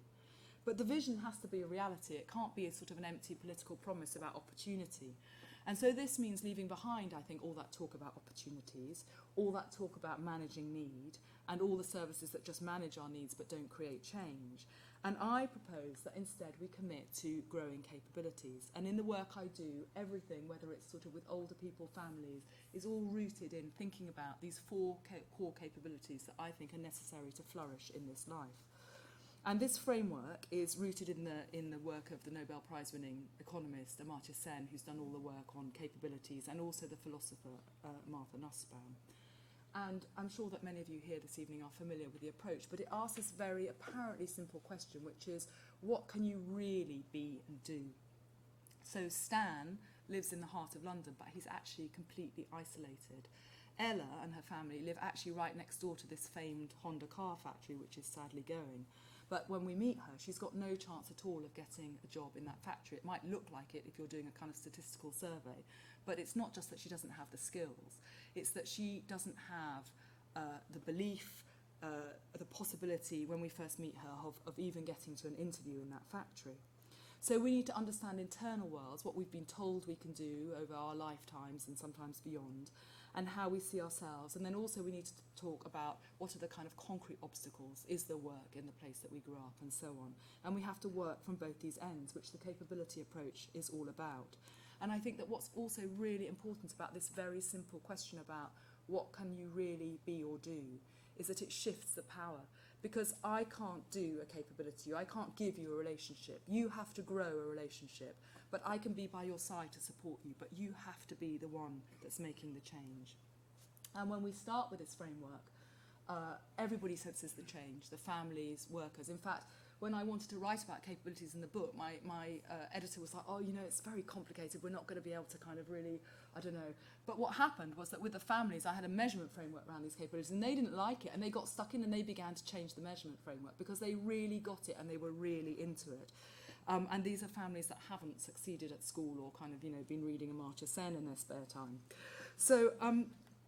But the vision has to be a reality. It can't be a sort of an empty political promise about opportunity. And so this means leaving behind, I think, all that talk about opportunities, all that talk about managing need, and all the services that just manage our needs but don't create change. And I propose that instead we commit to growing capabilities. And in the work I do, everything, whether it's sort of with older people, families, is all rooted in thinking about these 4 core capabilities that I think are necessary to flourish in this life. And this framework is rooted in the work of the Nobel Prize-winning economist Amartya Sen, who's done all the work on capabilities, and also the philosopher Martha Nussbaum. And I'm sure that many of you here this evening are familiar with the approach, but it asks this very apparently simple question, which is, what can you really be and do? So Stan lives in the heart of London, but he's actually completely isolated. Ella and her family live actually right next door to this famed Honda car factory, which is sadly going. But when we meet her, she's got no chance at all of getting a job in that factory. It might look like it if you're doing a kind of statistical survey, but it's not just that she doesn't have the skills. It's that she doesn't have the belief, the possibility when we first meet her of even getting to an interview in that factory. So we need to understand internal worlds, what we've been told we can do over our lifetimes and sometimes beyond, and how we see ourselves. And then also we need to talk about what are the kind of concrete obstacles, is there work in the place that we grew up, and so on. And we have to work from both these ends, which the capability approach is all about. And I think that what's also really important about this very simple question about what can you really be or do is that it shifts the power. Because I can't do a capability, I can't give you a relationship. You have to grow a relationship, but I can be by your side to support you, but you have to be the one that's making the change. And when we start with this framework, everybody senses the change, the families, workers. In fact, when I wanted to write about capabilities in the book, my editor was like, oh, you know, it's very complicated, we're not going to be able to kind of really, I don't know. But what happened was that with the families, I had a measurement framework around these capabilities, and they didn't like it, and they got stuck in, and they began to change the measurement framework because they really got it and they were really into it. And these are families that haven't succeeded at school or kind of, you know, been reading Amartya Sen in their spare time. So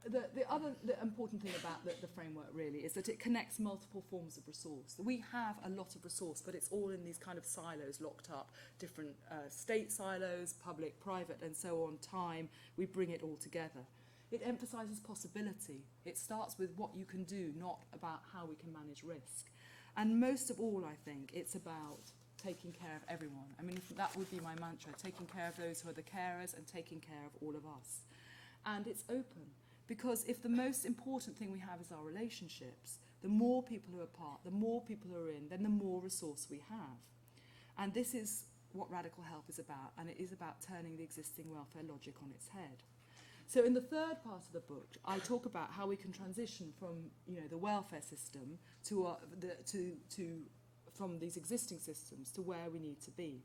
the important thing about the framework really is that it connects multiple forms of resource. We have a lot of resource, but it's all in these kind of silos locked up, different state silos, public, private, and so on, time. We bring it all together. It emphasises possibility. It starts with what you can do, not about how we can manage risk. And most of all, I think, it's about taking care of everyone. I mean, that would be my mantra, taking care of those who are the carers and taking care of all of us. And it's open. Because if the most important thing we have is our relationships, the more people who are part, the more people who are in, then the more resource we have. And this is what radical help is about, and it is about turning the existing welfare logic on its head. So in the third part of the book, I talk about how we can transition from, you know, the welfare system from these existing systems to where we need to be.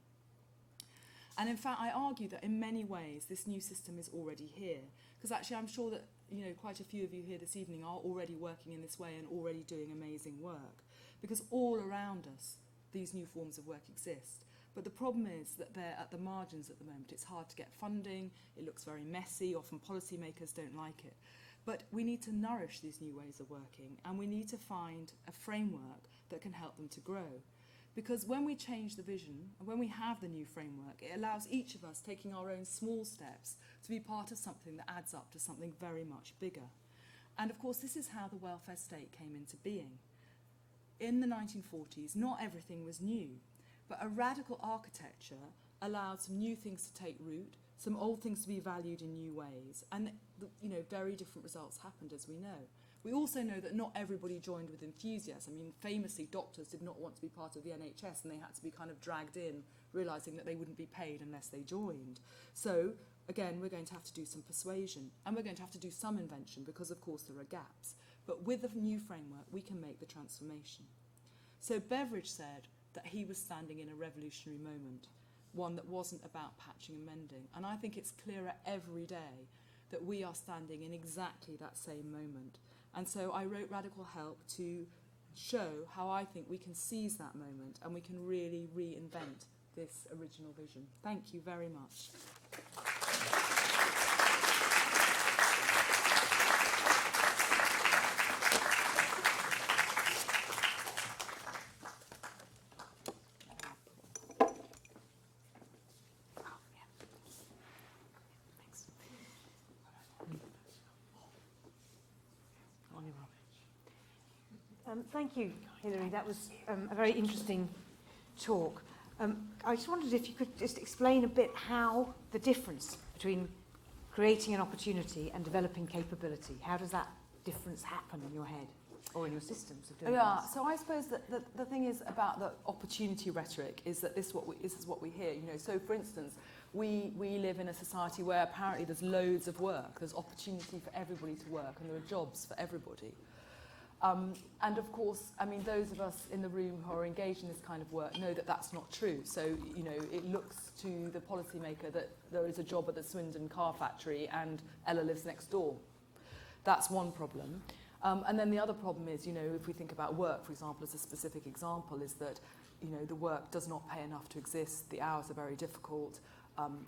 And in fact, I argue that in many ways, this new system is already here. Because actually, I'm sure that, you know, quite a few of you here this evening are already working in this way and already doing amazing work. Because all around us, these new forms of work exist. But the problem is that they're at the margins at the moment. It's hard to get funding, it looks very messy, often policymakers don't like it. But we need to nourish these new ways of working, and we need to find a framework that can help them to grow. Because when we change the vision, and when we have the new framework, it allows each of us taking our own small steps to be part of something that adds up to something very much bigger. And of course, this is how the welfare state came into being. In the 1940s, not everything was new, but a radical architecture allowed some new things to take root, some old things to be valued in new ways, and, you know, very different results happened, as we know. We also know that not everybody joined with enthusiasm. I mean, famously, doctors did not want to be part of the NHS, and they had to be kind of dragged in, realising that they wouldn't be paid unless they joined. So, again, we're going to have to do some persuasion, and we're going to have to do some invention, because, of course, there are gaps. But with the new framework, we can make the transformation. So Beveridge said that he was standing in a revolutionary moment, one that wasn't about patching and mending. And I think it's clearer every day that we are standing in exactly that same moment. And so I wrote Radical Help to show how I think we can seize that moment and we can really reinvent this original vision. Thank you very much. Thank you, Hilary. That was a very interesting talk. I just wondered if you could just explain a bit how the difference between creating an opportunity and developing capability, how does that difference happen in your head or in your systems of doing this? So I suppose that the thing is about the opportunity rhetoric is that this is what we hear. You know, so for instance, we live in a society where apparently there's loads of work, there's opportunity for everybody to work, and there are jobs for everybody. And of course, I mean, those of us in the room who are engaged in this kind of work know that that's not true. So, you know, it looks to the policymaker that there is a job at the Swindon car factory and Ella lives next door. That's one problem. And then the other problem is, you know, if we think about work, for example, as a specific example, is that, you know, the work does not pay enough to exist, the hours are very difficult,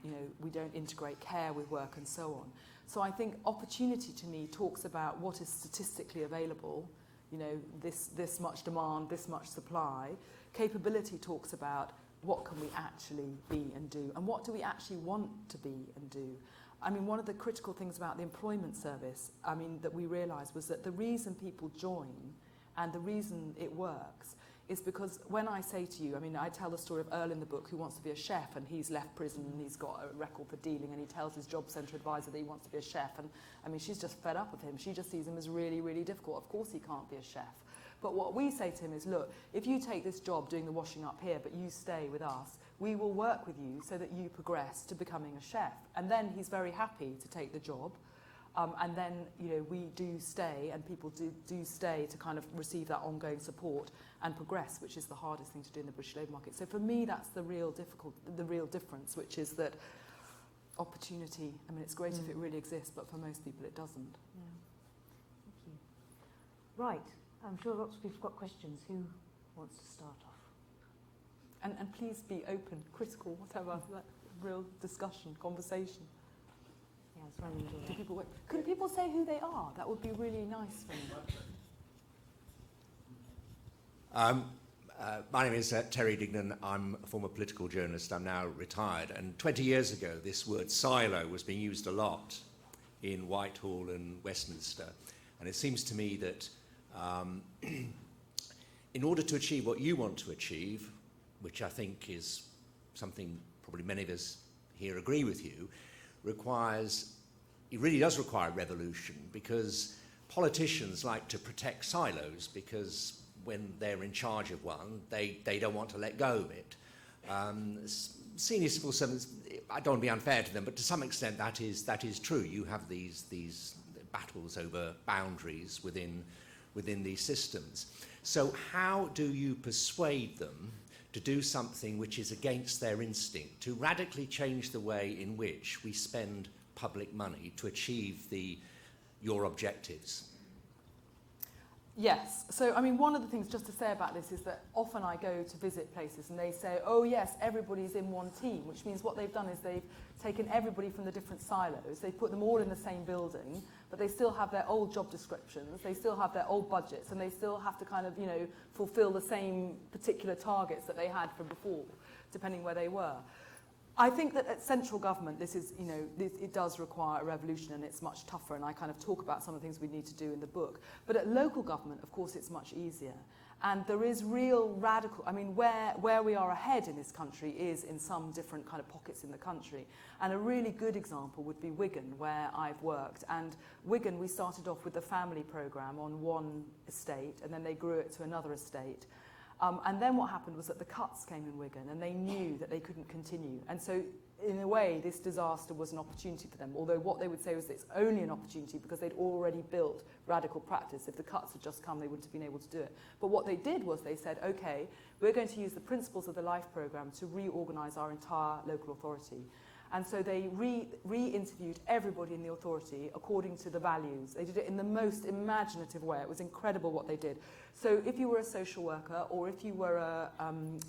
you know, we don't integrate care with work and so on. So I think opportunity to me talks about what is statistically available, you know, this much demand, this much supply. Capability talks about what can we actually be and do, and what do we actually want to be and do. I mean, one of the critical things about the employment service, I mean, that we realised was that the reason people join and the reason it works is because when I say to you, I mean, I tell the story of Earl in the book who wants to be a chef, and he's left prison and he's got a record for dealing, and he tells his job centre advisor that he wants to be a chef, and I mean, she's just fed up with him. She just sees him as really, really difficult. Of course he can't be a chef. But what we say to him is, look, if you take this job doing the washing up here, but you stay with us, we will work with you so that you progress to becoming a chef. And then he's very happy to take the job. And then, you know, we do stay, and people do stay to kind of receive that ongoing support and progress, which is the hardest thing to do in the British labour market. So for me, that's the real difference, which is that opportunity, I mean, it's great if it really exists, but for most people it doesn't. Yeah. Thank you. Right. I'm sure lots of people have got questions. Who wants to start off? And please be open, critical, whatever, like real discussion, conversation. Yeah, it's running into Could people say who they are? That would be really nice for me. My name is Terry Dignan. I'm a former political journalist. I'm now retired. And 20 years ago, this word silo was being used a lot in Whitehall and Westminster. And it seems to me that in order to achieve what you want to achieve, which I think is something probably many of us here agree with you, it really does require revolution, because politicians like to protect silos, because when they're in charge of one, they don't want to let go of it. Senior civil servants, I don't want to be unfair to them, but to some extent that is true. You have these battles over boundaries within these systems. So how do you persuade them to do something which is against their instinct, to radically change the way in which we spend public money to achieve your objectives? Yes. So, I mean, one of the things just to say about this is that often I go to visit places and they say, oh, yes, everybody's in one team, which means what they've done is they've taken everybody from the different silos, they've put them all in the same building, but they still have their old job descriptions, they still have their old budgets, and they still have to kind of, you know, fulfill the same particular targets that they had from before, depending where they were. I think that at central government, this is, you know, it does require a revolution, and it's much tougher, and I kind of talk about some of the things we need to do in the book. But at local government, of course, it's much easier. And there is real radical, I mean, where we are ahead in this country is in some different kind of pockets in the country. And a really good example would be Wigan, where I've worked. And Wigan, we started off with the family programme on one estate, and then they grew it to another estate. And then what happened was that the cuts came in Wigan, and they knew that they couldn't continue. And so, in a way, this disaster was an opportunity for them, although what they would say was that it's only an opportunity because they'd already built radical practice. If the cuts had just come, they wouldn't have been able to do it. But what they did was they said, OK, we're going to use the principles of the LIFE programme to reorganise our entire local authority. And so they re-interviewed everybody in the authority according to the values. They did it in the most imaginative way. It was incredible what they did. So if you were a social worker, or if you were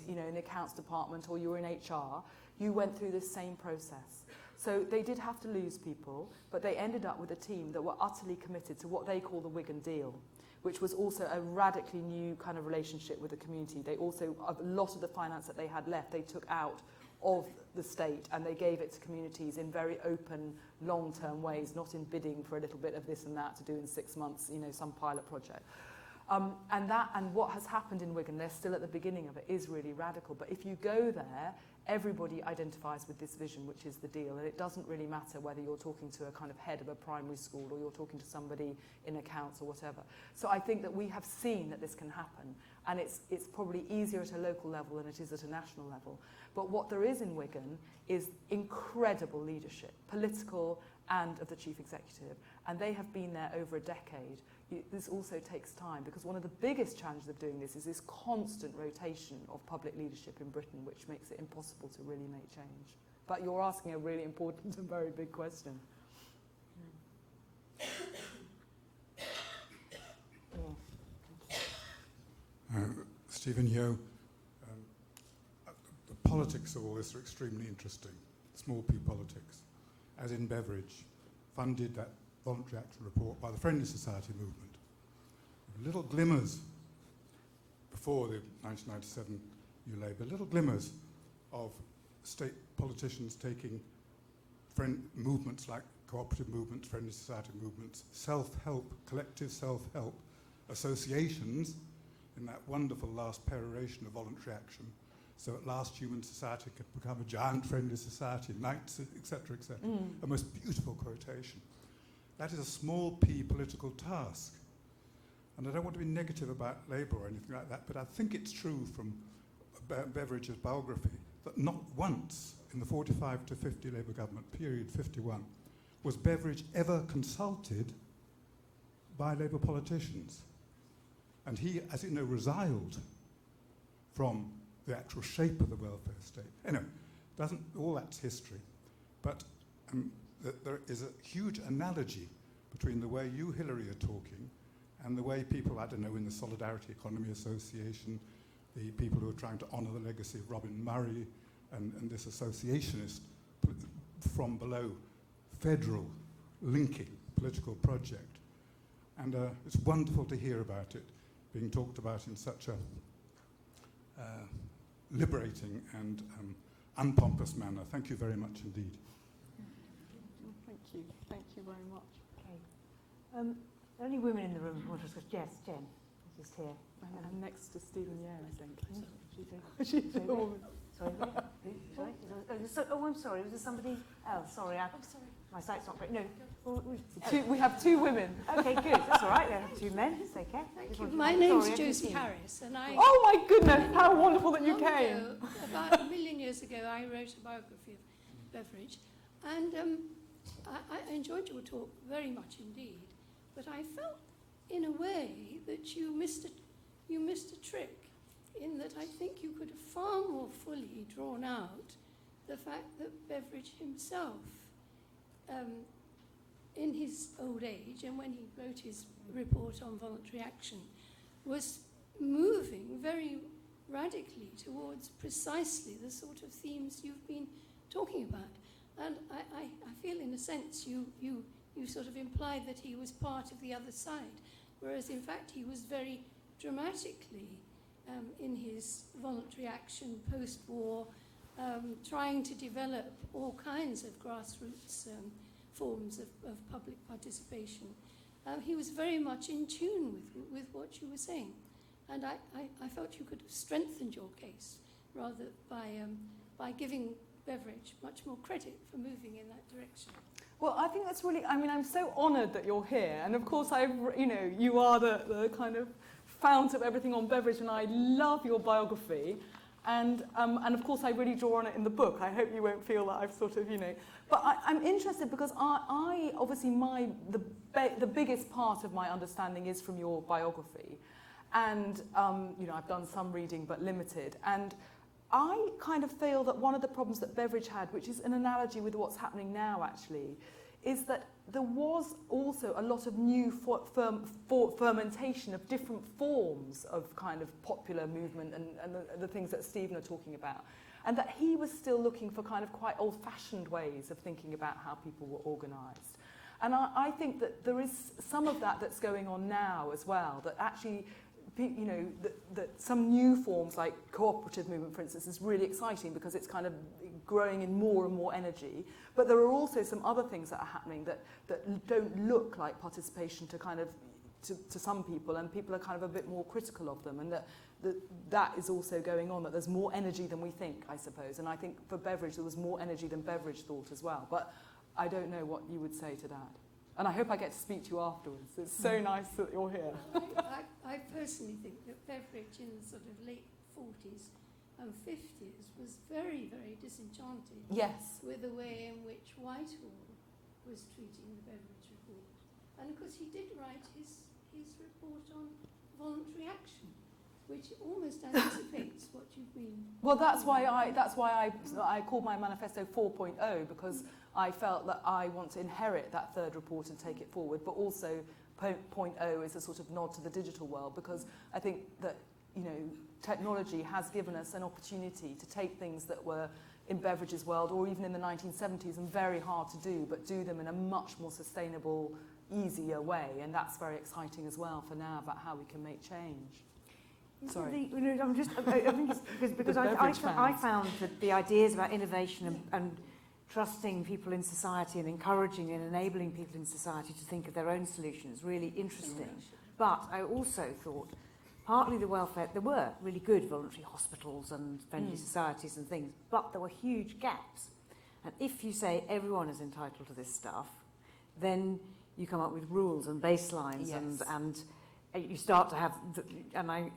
in the accounts department, or you were in HR, you went through this same process. So they did have to lose people, but they ended up with a team that were utterly committed to what they call the Wigan deal, which was also a radically new kind of relationship with the community. They also, a lot of the finance that they had left, they took out of the state, and they gave it to communities in very open, long-term ways, not in bidding for a little bit of this and that to do in 6 months, some pilot project. And what has happened in Wigan, they're still at the beginning of it, is really radical. But if you go there, everybody identifies with this vision, which is the deal. And it doesn't really matter whether you're talking to a kind of head of a primary school or you're talking to somebody in accounts or whatever. So I think that we have seen that this can happen. And it's probably easier at a local level than it is at a national level. But what there is in Wigan is incredible leadership, political and of the chief executive. And they have been there over a decade. This also takes time, because one of the biggest challenges of doing this is this constant rotation of public leadership in Britain, which makes it impossible to really make change. But you're asking a really important and very big question. Stephen Yeo, the politics of all this are extremely interesting. Small p politics, as in Beveridge, funded that voluntary action report by the Friendly Society movement. Little glimmers before the 1997 New Labour, little glimmers of state politicians taking movements like cooperative movements, Friendly Society movements, self-help, collective self-help associations in that wonderful last peroration of voluntary action. So at last human society could become a giant friendly society, knights, etc., etc. A most beautiful quotation. That is a small p political task. And I don't want to be negative about Labour or anything like that, but I think it's true from Beveridge's biography that not once in the 45 to 50 Labour government, period 51, was Beveridge ever consulted by Labour politicians. And he, as you know, resiled from the actual shape of the welfare state. Anyway, all that's history. But there is a huge analogy between the way you, Hilary, are talking and the way people, I don't know, in the Solidarity Economy Association, the people who are trying to honour the legacy of Robin Murray and this associationist from below federal linking political project. And it's wonderful to hear about it being talked about in such a liberating and unpompous manner. Thank you very much indeed. Thank you. Thank you very much. Okay. Are any women in the room who want to discuss? Yes, Jen, just here. I'm next to Stephen Yeo, I think. She's a woman. Sorry. Sorry? Oh, I'm sorry. Was there somebody else? Sorry. I'm sorry. My sight's not great. No. We have two women. Okay, good. That's all right. We have two men. It's okay. Thank you. My name's Josie Harris, and I... Oh my goodness, how wonderful that you came. About a million years ago, I wrote a biography of Beveridge, and I enjoyed your talk very much indeed, but I felt, in a way, that you missed a trick, in that I think you could have far more fully drawn out the fact that Beveridge himself, in his old age, and when he wrote his report on voluntary action, was moving very radically towards precisely the sort of themes you've been talking about. And I feel, in a sense, you sort of implied that he was part of the other side, whereas in fact he was very dramatically in his voluntary action post-war, trying to develop all kinds of grassroots forms of public participation. He was very much in tune with what you were saying. And I felt you could have strengthened your case rather by giving Beveridge much more credit for moving in that direction. Well, I think that's really, I mean, I'm so honoured that you're here. And of course, you are the kind of fount of everything on Beveridge, and I love your biography. And of course, I really draw on it in the book. I hope you won't feel that I've sort of, But I'm interested because I obviously, the biggest part of my understanding is from your biography. And, I've done some reading, but limited. And I kind of feel that one of the problems that Beveridge had, which is an analogy with what's happening now, actually, is that there was also a lot of new fermentation of different forms of kind of popular movement and the things that Stephen are talking about. And that he was still looking for kind of quite old-fashioned ways of thinking about how people were organised. And I think that there is some of that that's going on now as well, that actually, that some new forms like cooperative movement, for instance, is really exciting because it's kind of growing in more and more energy. But there are also some other things that are happening that don't look like participation to kind of to some people, and people are kind of a bit more critical of them, and that is also going on, that there's more energy than we think, I suppose. And I think for Beveridge there was more energy than Beveridge thought as well. But I don't know what you would say to that. And I hope I get to speak to you afterwards. It's so nice that you're here. I personally think that Beveridge in the sort of late 40s and 50s was very, very disenchanted with the way in which Whitehall was treating the Beveridge report. And of course he did write his report on voluntary action, which almost anticipates what you've been... Well, that's why I called my manifesto 4.0, because I felt that I want to inherit that third report and take it forward, but also 0.0 is a sort of nod to the digital world, because I think that, technology has given us an opportunity to take things that were in Beveridge's world, or even in the 1970s, and very hard to do, but do them in a much more sustainable, easier way, and that's very exciting as well for now, about how we can make change. Sorry. I think it's because I found that the ideas about innovation and trusting people in society and encouraging and enabling people in society to think of their own solutions really interesting. But I also thought partly the welfare, there were really good voluntary hospitals and friendly societies and things, but there were huge gaps. And if you say everyone is entitled to this stuff, then you come up with rules and baselines and you start to have, I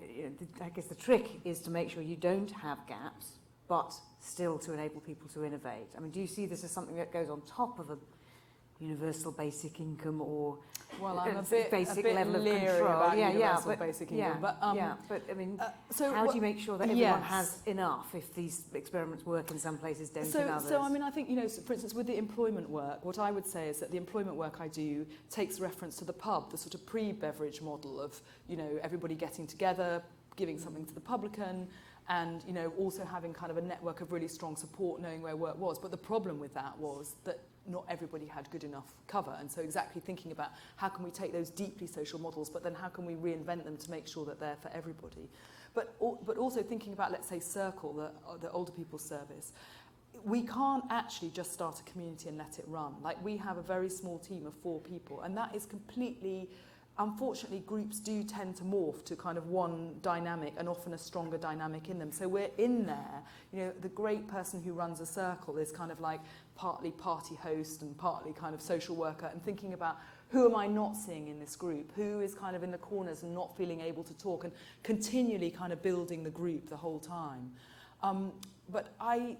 guess the trick is to make sure you don't have gaps, but still to enable people to innovate. I mean, do you see this as something that goes on top of a universal basic income or basic level of control? About universal basic income. But I mean, how do you make sure that everyone has enough if these experiments work in some places, don't in others? So I mean, I think, for instance, with the employment work, what I would say is that the employment work I do takes reference to the pub, the sort of pre-Beveridge model of, everybody getting together, giving something to the publican, and also having kind of a network of really strong support, knowing where work was. But the problem with that was that not everybody had good enough cover, and so exactly thinking about how can we take those deeply social models, but then how can we reinvent them to make sure that they're for everybody. But also thinking about, let's say, Circle, the older people's service. We can't actually just start a community and let it run. Like, we have a very small team of 4 people, and that is completely... Unfortunately, groups do tend to morph to kind of one dynamic, and often a stronger dynamic in them. So we're in there. The great person who runs a Circle is kind of like partly party host and partly kind of social worker, and thinking about who am I not seeing in this group? Who is kind of in the corners and not feeling able to talk, and continually kind of building the group the whole time. But I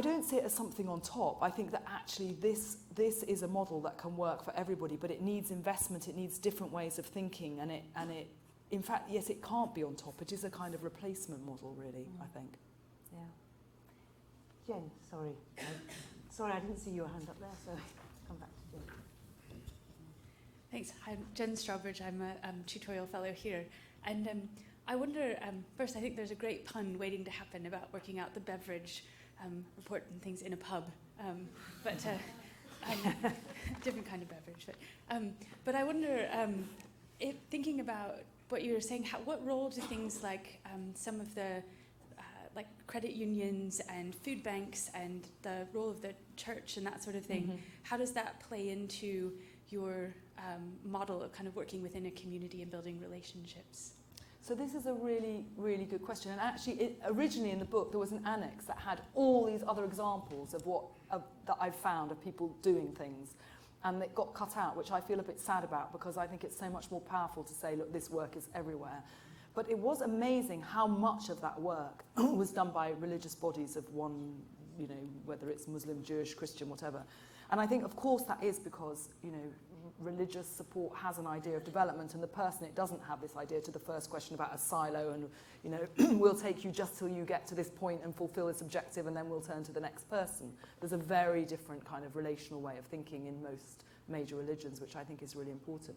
don't see it as something on top. I think that actually this is a model that can work for everybody, but it needs investment, it needs different ways of thinking, and it in fact, yes, it can't be on top. It is a kind of replacement model, really, I think. Yeah. Jen, sorry, I didn't see your hand up there, so come back to Jen. Thanks. I'm Jen Strawbridge. I'm a tutorial fellow here, and I wonder. First, I think there's a great pun waiting to happen about working out the Beveridge report and things in a pub, but different kind of beverage. But I wonder, thinking about what you were saying, what role do things like some of the like credit unions and food banks and the role of the church and that sort of thing, how does that play into your model of kind of working within a community and building relationships? So this is a really, really good question. And actually, originally in the book, there was an annex that had all these other examples of that I've found of people doing things. And it got cut out, which I feel a bit sad about, because I think it's so much more powerful to say, look, this work is everywhere. But it was amazing how much of that work was done by religious bodies of one, you know, whether it's Muslim, Jewish, Christian, whatever. And I think, of course, that is because, you know, religious support has an idea of development, and the person, it doesn't have this idea to the first question about a silo and, you know, we'll take you just till you get to this point and fulfill this objective, and then we'll turn to the next person. There's a very different kind of relational way of thinking in most major religions, which I think is really important.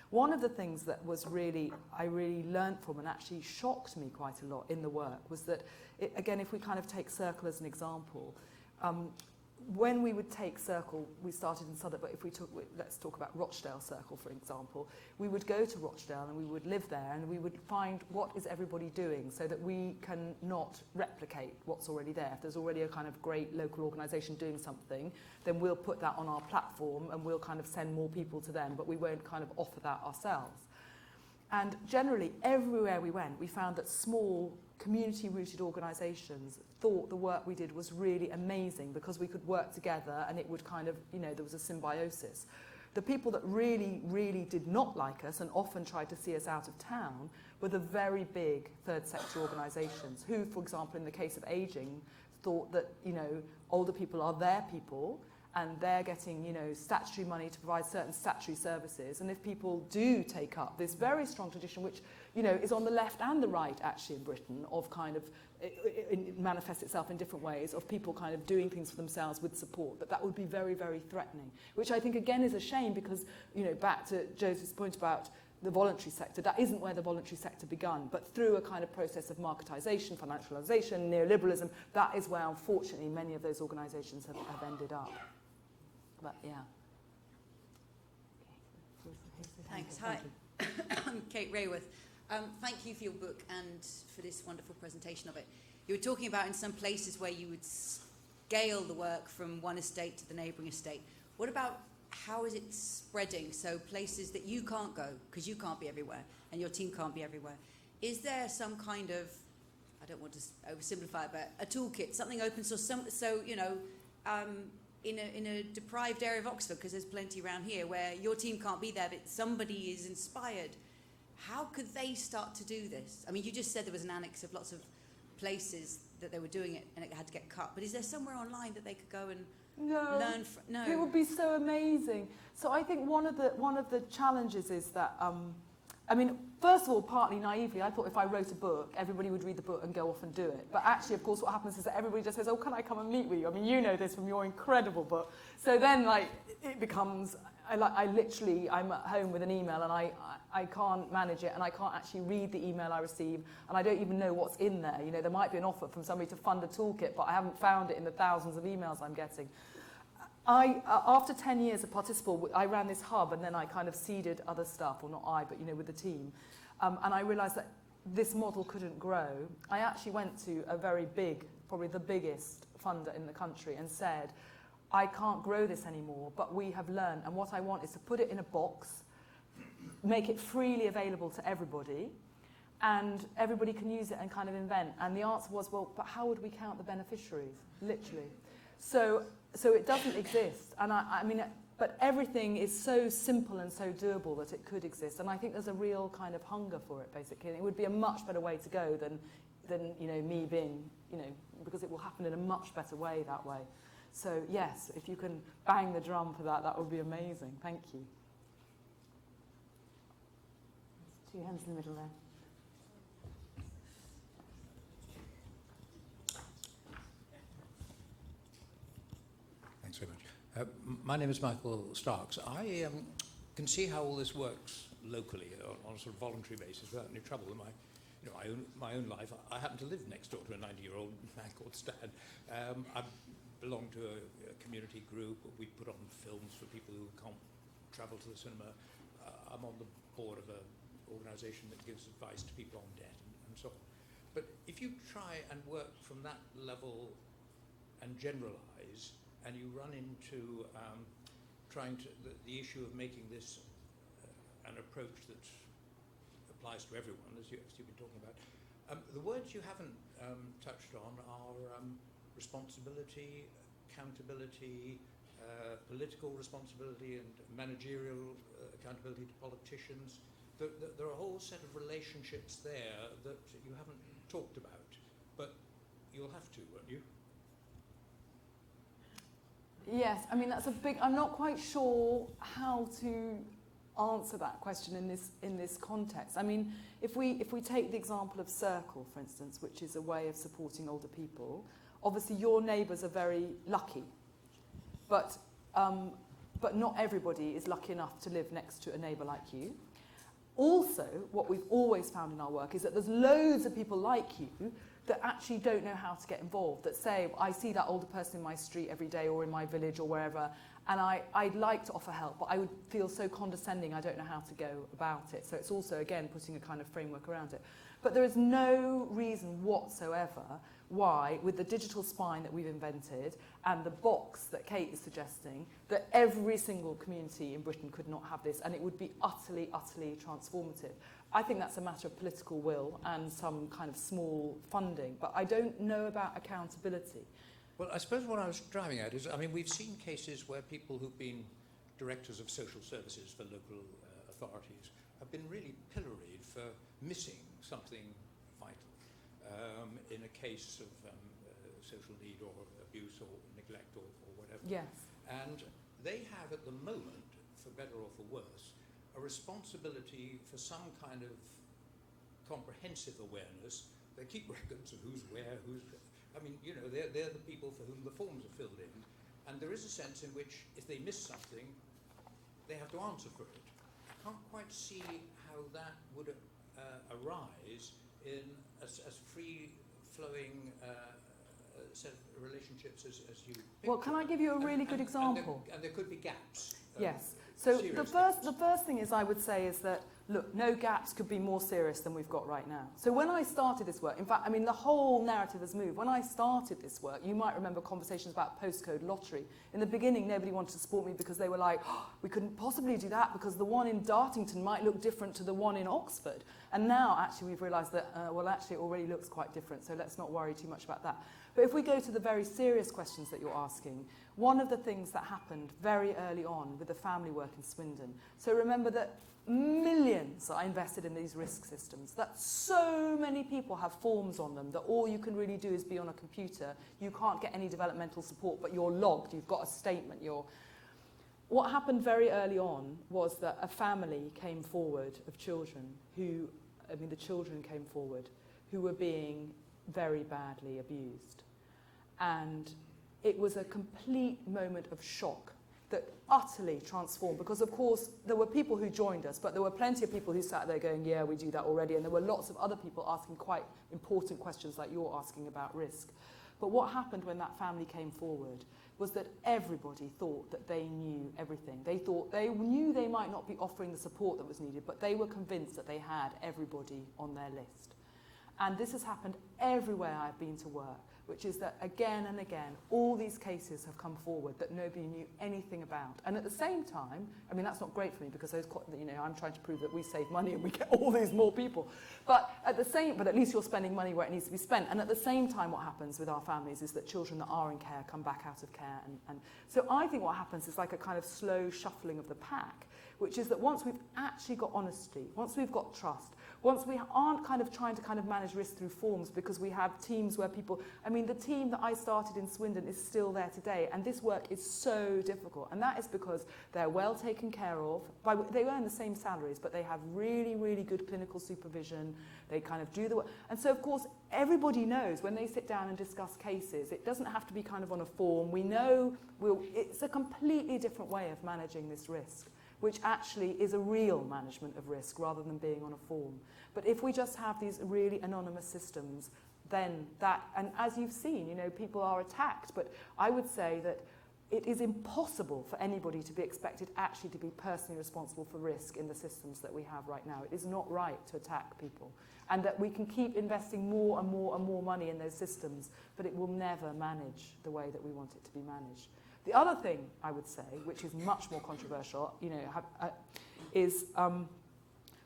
One of the things that I really learned from and actually shocked me quite a lot in the work was that, again, if we kind of take Circle as an example, when we would take Circle, we started in Southwark, but let's talk about Rochdale Circle, for example, we would go to Rochdale and we would live there and we would find what is everybody doing so that we can not replicate what's already there. If there's already a kind of great local organisation doing something, then we'll put that on our platform and we'll kind of send more people to them, but we won't kind of offer that ourselves. And generally, everywhere we went, we found that small, community-rooted organisations thought the work we did was really amazing because we could work together and it would kind of, you know, there was a symbiosis. The people that really, really did not like us and often tried to see us out of town were the very big third sector organisations who, for example, in the case of ageing, thought that, you know, older people are their people and they're getting, you know, statutory money to provide certain statutory services. And if people do take up this very strong tradition, which, you know, is on the left and the right, actually, in Britain, of kind of, it manifests itself in different ways, of people kind of doing things for themselves with support, that would be very, very threatening. Which I think, again, is a shame because, you know, back to Joseph's point about the voluntary sector, that isn't where the voluntary sector begun, but through a kind of process of marketisation, financialisation, neoliberalism, that is where, unfortunately, many of those organisations have ended up. But, yeah. Thanks. Hi, I'm Kate Rayworth. Thank you for your book and for this wonderful presentation of it. You were talking about in some places where you would scale the work from one estate to the neighbouring estate. What about how is it spreading? So places that you can't go because you can't be everywhere and your team can't be everywhere. Is there some kind of, I don't want to oversimplify it, but a toolkit, something open source, so you know, in a deprived area of Oxford, because there's plenty around here where your team can't be there, but somebody is inspired. How could they start to do this? I mean, you just said there was an annex of lots of places that they were doing it and it had to get cut. But is there somewhere online that they could go and learn from? No. It would be so amazing. So I think one of the challenges is that, I mean, first of all, partly naively, I thought if I wrote a book, everybody would read the book and go off and do it. But actually, of course, what happens is that everybody just says, oh, can I come and meet with you? I mean, you know this from your incredible book. So then, like, it becomes, I'm at home with an email and I can't manage it and I can't actually read the email I receive and I don't even know what's in there. You know, there might be an offer from somebody to fund a toolkit, but I haven't found it in the thousands of emails I'm getting. After 10 years of Participle, I ran this hub and then I kind of seeded other stuff, or not I, but, you know, with the team. And I realised that this model couldn't grow. I actually went to a very big, probably the biggest funder in the country and said, I can't grow this anymore, but we have learned, and what I want is to put it in a box, make it freely available to everybody, and everybody can use it and kind of invent. And the answer was, well, but how would we count the beneficiaries? Literally. So it doesn't exist. And I mean, but everything is so simple and so doable that it could exist. And I think there's a real kind of hunger for it, basically. And it would be a much better way to go than you know, me being, you know, because it will happen in a much better way that way. So yes, if you can bang the drum for that, that would be amazing. Thank you. Two hands in the middle there. Thanks very much. My name is Michael Starks. I can see how all this works locally on a sort of voluntary basis without any trouble. In my own life, I happen to live next door to a 90-year-old man called Stan. I belong to a community group. We put on films for people who can't travel to the cinema. I'm on the board of an organisation that gives advice to people on debt and so on. But if you try and work from that level and generalise, and you run into trying to the issue of making this an approach that applies to everyone, as you've been talking about. The words you haven't touched on are responsibility, accountability, political responsibility and managerial accountability to politicians. There are a whole set of relationships there that you haven't talked about, but you'll have to, won't you? Yes, I mean that's a big. I'm not quite sure how to answer that question in this context. I mean, if we take the example of Circle, for instance, which is a way of supporting older people, obviously your neighbours are very lucky, but not everybody is lucky enough to live next to a neighbour like you. Also, what we've always found in our work is that there's loads of people like you that actually don't know how to get involved, that say, I see that older person in my street every day or in my village or wherever, and I'd like to offer help, but I would feel so condescending, I don't know how to go about it. So it's also, again, putting a kind of framework around it. But there is no reason whatsoever why, with the digital spine that we've invented and the box that Kate is suggesting, that every single community in Britain could not have this, and it would be utterly, utterly transformative. I think that's a matter of political will and some kind of small funding, but I don't know about accountability. Well, I suppose what I was driving at is, I mean, we've seen cases where people who've been directors of social services for local authorities have been really pilloried for missing something vital in a case of social need or abuse or neglect or whatever. Yes. And they have at the moment, for better or for worse, a responsibility for some kind of comprehensive awareness. They keep records of who's where, I mean, you know, they're the people for whom the forms are filled in. And there is a sense in which if they miss something, they have to answer for it. I can't quite see how that would arise in as free-flowing set of relationships as you picture. Well, can I give you a really good example? And there could be gaps. Yes. So the first thing is I would say is that, look, no gaps could be more serious than we've got right now. So when I started this work, in fact, I mean, the whole narrative has moved. When I started this work, you might remember conversations about postcode lottery. In the beginning, nobody wanted to support me because they were like, oh, we couldn't possibly do that because the one in Dartington might look different to the one in Oxford. And now, actually, we've realised that, well, actually, it already looks quite different, so let's not worry too much about that. But if we go to the very serious questions that you're asking, one of the things that happened very early on with the family work in Swindon, so remember that millions are invested in these risk systems, that so many people have forms on them that all you can really do is be on a computer. You can't get any developmental support, but you're logged, you've got a statement. What happened very early on was that a family came forward of children who, I mean, the children came forward who were being very badly abused. And it was a complete moment of shock that utterly transformed, because of course there were people who joined us, but there were plenty of people who sat there going, yeah, we do that already, and there were lots of other people asking quite important questions like you're asking about risk. But what happened when that family came forward was that everybody thought that they knew everything. They thought they knew they might not be offering the support that was needed, but they were convinced that they had everybody on their list. And this has happened everywhere I've been to work, which is that again and again, all these cases have come forward that nobody knew anything about. And at the same time, I mean, that's not great for me because those, you know, I'm trying to prove that we save money and we get all these more people. But at least you're spending money where it needs to be spent. And at the same time, what happens with our families is that children that are in care come back out of care. And so I think what happens is like a kind of slow shuffling of the pack, which is that once we've actually got honesty, once we've got trust, once we aren't kind of trying to kind of manage risk through forms because we have teams where people, I mean, the team that I started in Swindon is still there today, and this work is so difficult, and that is because they're well taken care of. They earn the same salaries, but they have really, really good clinical supervision. They kind of do the work. And so, of course, everybody knows when they sit down and discuss cases, it doesn't have to be kind of on a form. We know it's a completely different way of managing this risk, which actually is a real management of risk rather than being on a form. But if we just have these really anonymous systems, then that, and as you've seen, you know, people are attacked, but I would say that it is impossible for anybody to be expected actually to be personally responsible for risk in the systems that we have right now. It is not right to attack people. And that we can keep investing more and more and more money in those systems, but it will never manage the way that we want it to be managed. The other thing I would say, which is much more controversial, you know, is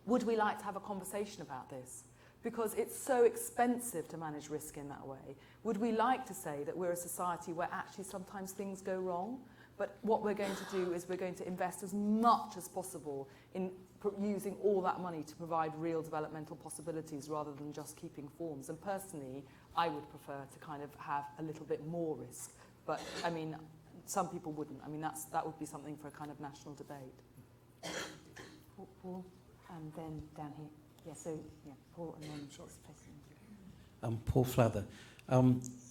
would we like to have a conversation about this? Because it's so expensive to manage risk in that way. Would we like to say that we're a society where actually sometimes things go wrong? But what we're going to do is we're going to invest as much as possible in using all that money to provide real developmental possibilities rather than just keeping forms. And personally, I would prefer to kind of have a little bit more risk. But, I mean, some people wouldn't. I mean, that would be something for a kind of national debate. Paul, and then down here. Yeah, so, yeah, Paul, and then this person. Paul Flather.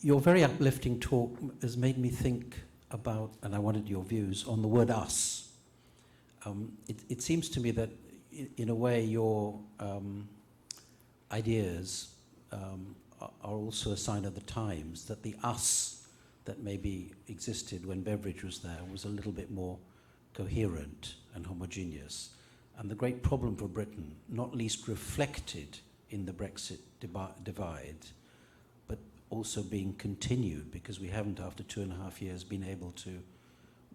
Your very uplifting talk has made me think about, and I wanted your views, on the word us. It seems to me that, in a way, your ideas are also a sign of the times, that the us that maybe existed when Beveridge was there was a little bit more coherent and homogeneous. And the great problem for Britain, not least reflected in the Brexit divide, but also being continued, because we haven't, after 2.5 years, been able to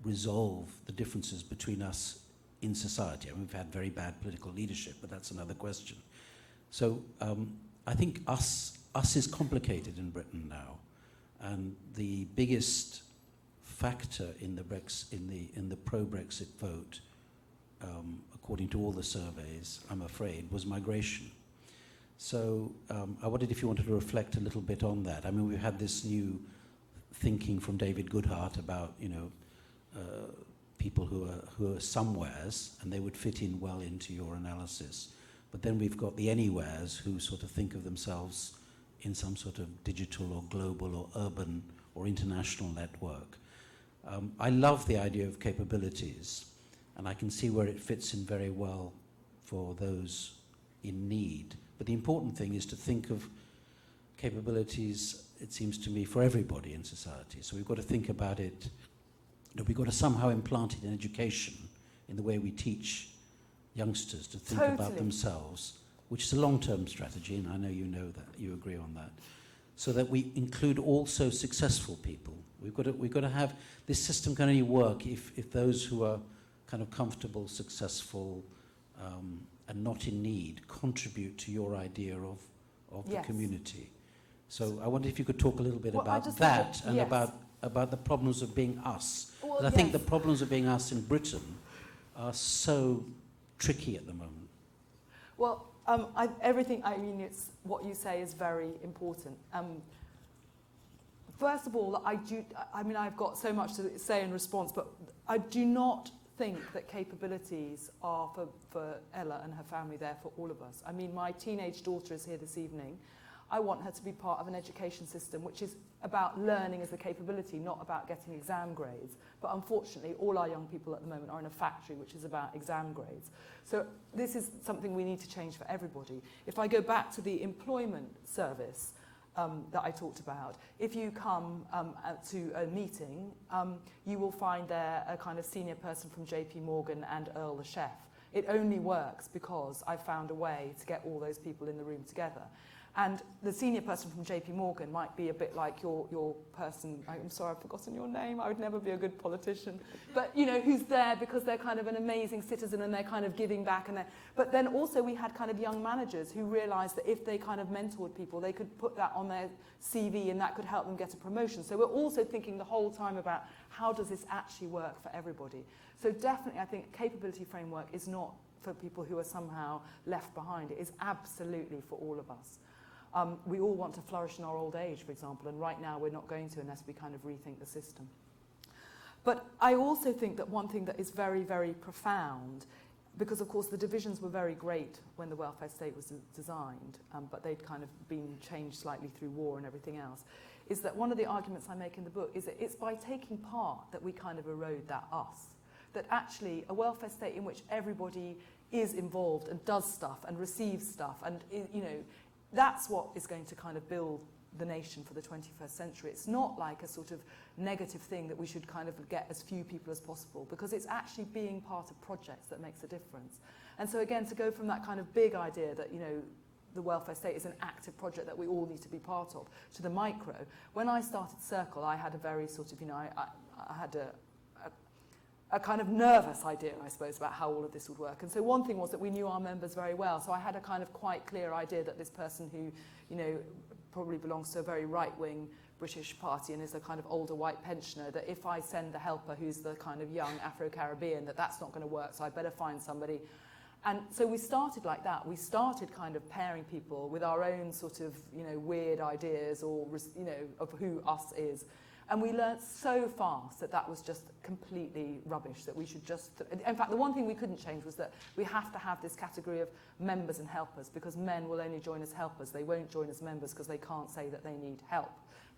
resolve the differences between us in society. I mean, we've had very bad political leadership, but that's another question. So I think us is complicated in Britain now, and the biggest factor in the pro-Brexit vote, according to all the surveys, I'm afraid, was migration. So I wondered if you wanted to reflect a little bit on that. I mean, we've had this new thinking from David Goodhart about, people who are somewheres, and they would fit in well into your analysis. But then we've got the anywheres who sort of think of themselves in some sort of digital or global or urban or international network. I love the idea of capabilities, and I can see where it fits in very well for those in need. But the important thing is to think of capabilities, it seems to me, for everybody in society. So we've got to think about it. We've got to somehow implant it in education, in the way we teach youngsters to think about themselves, which is a long-term strategy, and I know you know that, you agree on that, so that we include also successful people. We've got to have, this system can only work if those who are kind of comfortable, successful, and not in need contribute to your idea of the community. So I wonder if you could talk a little bit about that and about the problems of being us. Well, I think the problems of being us in Britain are so tricky at the moment. Well, it's what you say is very important. First of all, I've got so much to say in response, but I do not think that capabilities are for Ella and her family there for all of us. I mean, my teenage daughter is here this evening. I want her to be part of an education system which is about learning as a capability, not about getting exam grades. But unfortunately, all our young people at the moment are in a factory which is about exam grades. So this is something we need to change for everybody. If I go back to the employment service that I talked about, if you come to a meeting, you will find there a kind of senior person from JP Morgan and Earl the chef. It only works because I found a way to get all those people in the room together. And the senior person from JP Morgan might be a bit like your person, I'm sorry, I've forgotten your name, I would never be a good politician, but who's there because they're kind of an amazing citizen and they're kind of giving back. But then also we had kind of young managers who realised that if they kind of mentored people, they could put that on their CV and that could help them get a promotion. So we're also thinking the whole time about how does this actually work for everybody. So definitely I think capability framework is not for people who are somehow left behind. It is absolutely for all of us. We all want to flourish in our old age, for example, and right now we're not going to unless we kind of rethink the system. But I also think that one thing that is very, very profound, because of course the divisions were very great when the welfare state was designed, but they'd kind of been changed slightly through war and everything else, is that one of the arguments I make in the book is that it's by taking part that we kind of erode that us. That actually a welfare state in which everybody is involved and does stuff and receives stuff and, that's what is going to kind of build the nation for the 21st century. It's not like a sort of negative thing that we should kind of get as few people as possible, because it's actually being part of projects that makes a difference. And so again, to go from that kind of big idea that, the welfare state is an active project that we all need to be part of, to the micro. When I started Circle, I had a very sort of, I had a kind of nervous idea, I suppose, about how all of this would work. And so one thing was that we knew our members very well. So I had a kind of quite clear idea that this person who, you know, probably belongs to a very right-wing British party and is a kind of older white pensioner, that if I send the helper who's the kind of young Afro-Caribbean, that's not going to work, so I better find somebody. And so we started like that. We started kind of pairing people with our own sort of, you know, weird ideas or, you know, of who us is. And we learnt so fast that was just completely rubbish, that we should just... In fact, the one thing we couldn't change was that we have to have this category of members and helpers, because men will only join as helpers. They won't join as members because they can't say that they need help.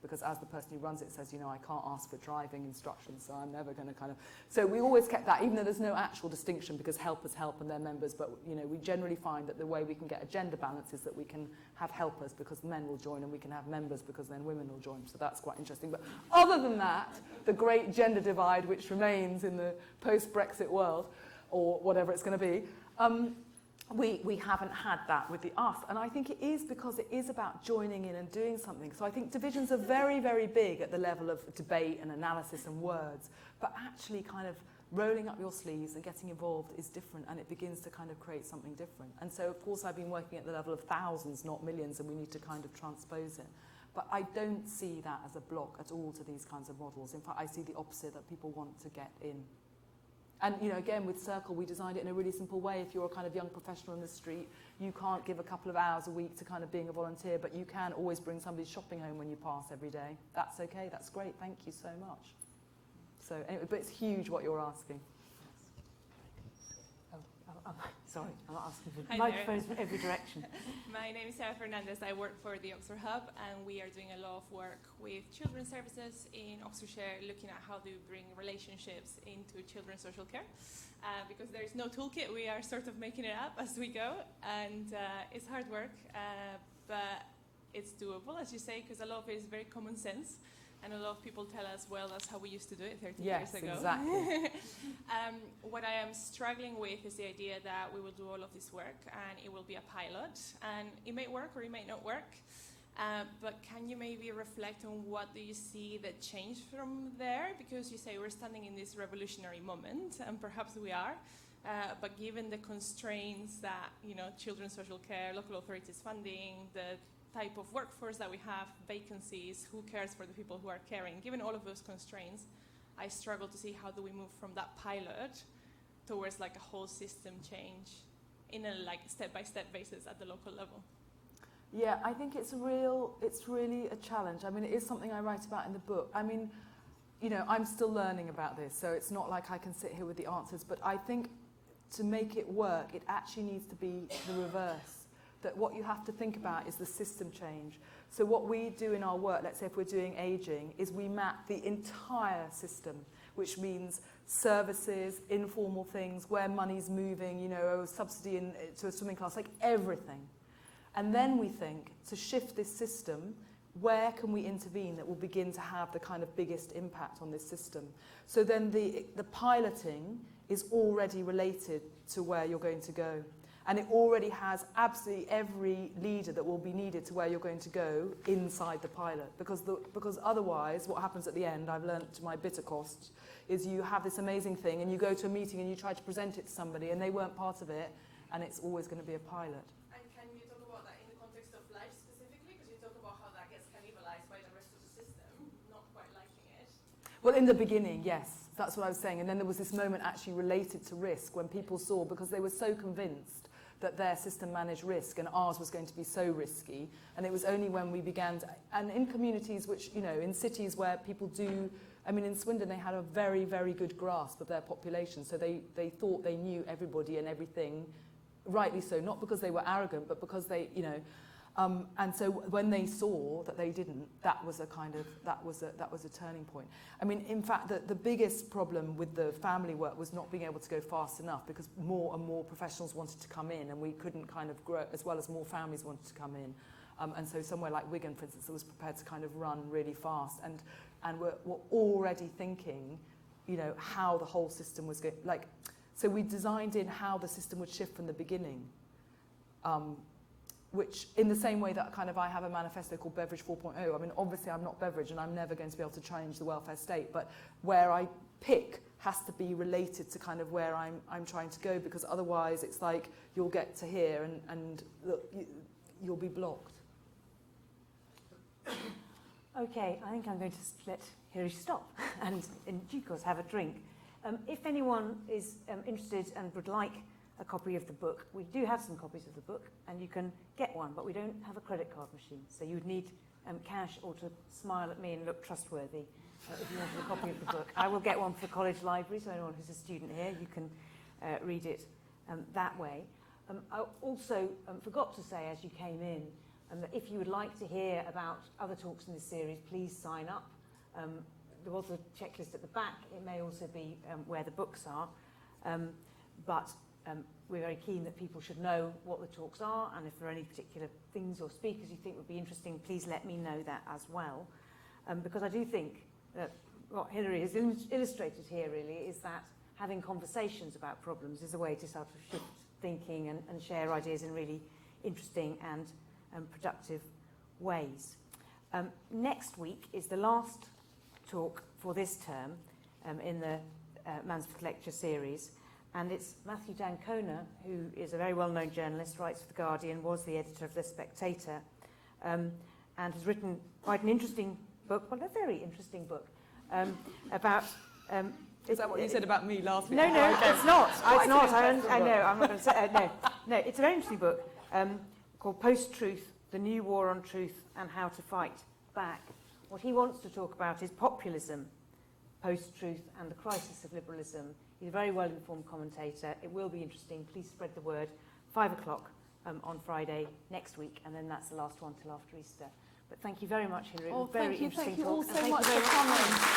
Because as the person who runs it says, you know, I can't ask for driving instructions, so I'm never going to kind of... So we always kept that, even though there's no actual distinction, because helpers help and they're members, but, you know, we generally find that the way we can get a gender balance is that we can have helpers because men will join, and we can have members because then women will join. So that's quite interesting. But other than that, the great gender divide, which remains in the post-Brexit world, or whatever it's going to be, we haven't had that with the us. And I think it is because it is about joining in and doing something. So I think divisions are very, very big at the level of debate and analysis and words, but actually kind of rolling up your sleeves and getting involved is different, and it begins to kind of create something different. And so, of course, I've been working at the level of thousands, not millions, and we need to kind of transpose it. But I don't see that as a block at all to these kinds of models. In fact, I see the opposite, that people want to get in. And, you know, again, with Circle, we designed it in a really simple way. If you're a kind of young professional in the street, you can't give a couple of hours a week to kind of being a volunteer, but you can always bring somebody shopping home when you pass every day. That's okay, that's great, thank you so much. So, anyway, but it's huge what you're asking. Sorry, I'm not asking for microphones from every direction. My name is Sarah Fernandez. I work for the Oxford Hub, and we are doing a lot of work with children's services in Oxfordshire, looking at how to bring relationships into children's social care. Because there is no toolkit, we are sort of making it up as we go, and it's hard work, but it's doable, as you say, because a lot of it is very common sense. And a lot of people tell us, well, that's how we used to do it 30 years ago. Yes, exactly. What I am struggling with is the idea that we will do all of this work and it will be a pilot. And it may work or it may not work. But can you maybe reflect on what do you see that changed from there? Because you say we're standing in this revolutionary moment, and perhaps we are. But given the constraints that, you know, children's social care, local authorities funding, the type of workforce that we have, vacancies, who cares for the people who are caring. Given all of those constraints, I struggle to see how do we move from that pilot towards like a whole system change in a like step-by-step basis at the local level. Yeah, I think it's really a challenge. I mean, it is something I write about in the book. I mean, you know, I'm still learning about this, so it's not like I can sit here with the answers, but I think to make it work, it actually needs to be the reverse. That what you have to think about is the system change. So what we do in our work, let's say if we're doing ageing, is we map the entire system, which means services, informal things, where money's moving, you know, a subsidy to a swimming class, like everything. And then we think, to shift this system, where can we intervene that will begin to have the kind of biggest impact on this system? So then the piloting is already related to where you're going to go. And it already has absolutely every leader that will be needed to where you're going to go inside the pilot. Because otherwise, what happens at the end, I've learned to my bitter cost, is you have this amazing thing and you go to a meeting and you try to present it to somebody and they weren't part of it, and it's always going to be a pilot. And can you talk about that in the context of life specifically? Because you talk about how that gets cannibalized by the rest of the system, not quite liking it. Well, in the beginning, yes. That's what I was saying. And then there was this moment actually related to risk when people saw, because they were so convinced that their system managed risk and ours was going to be so risky. And it was only when we began to, and in communities which, you know, in cities where people do, I mean, in Swindon they had a very, very good grasp of their population. So they thought they knew everybody and everything, rightly so, not because they were arrogant, but because they, you know, and so when they saw that they didn't, that was a turning point. I mean, in fact, the biggest problem with the family work was not being able to go fast enough, because more and more professionals wanted to come in and we couldn't kind of grow, as well as more families wanted to come in. And so somewhere like Wigan, for instance, was prepared to kind of run really fast, and we're already thinking, you know, how the whole system was going, like, so we designed in how the system would shift from the beginning. which in the same way that kind of I have a manifesto called Beveridge 4.0, I mean, obviously I'm not Beveridge and I'm never going to be able to change the welfare state, but where I pick has to be related to kind of where I'm trying to go, because otherwise it's like you'll get to here and you'll be blocked. Okay, I think I'm going to let Hilary stop and in due course have a drink. If anyone is interested and would like a copy of the book, we do have some copies of the book and you can get one, but we don't have a credit card machine, so you would need cash or to smile at me and look trustworthy if you wanted a copy of the book. I will get one for the college library, so anyone who's a student here, you can read it that way. I also forgot to say as you came in that if you would like to hear about other talks in this series, please sign up. There was a checklist at the back. It may also be where the books are. But we're very keen that people should know what the talks are, and if there are any particular things or speakers you think would be interesting, please let me know that as well. Because I do think that what Hilary has illustrated here really is that having conversations about problems is a way to sort of shift thinking and share ideas in really interesting and productive ways. Next week is the last talk for this term in the Mansfield Lecture Series, and it's Matthew D'Ancona, who is a very well-known journalist, writes for The Guardian, was the editor of The Spectator, and has written quite an interesting book, well, a very interesting book, about... Is that what you said about me last week? No, it's not. It's not. I know, I'm not going to say... No, it's a very interesting book called Post-Truth, The New War on Truth and How to Fight Back. What he wants to talk about is populism, post-truth, and the crisis of liberalism. He's a very well-informed commentator. It will be interesting. Please spread the word. 5 o'clock on Friday next week, and then that's the last one till after Easter. But thank you very much, Hilary. It was very interesting thank you talk. all And so much for coming.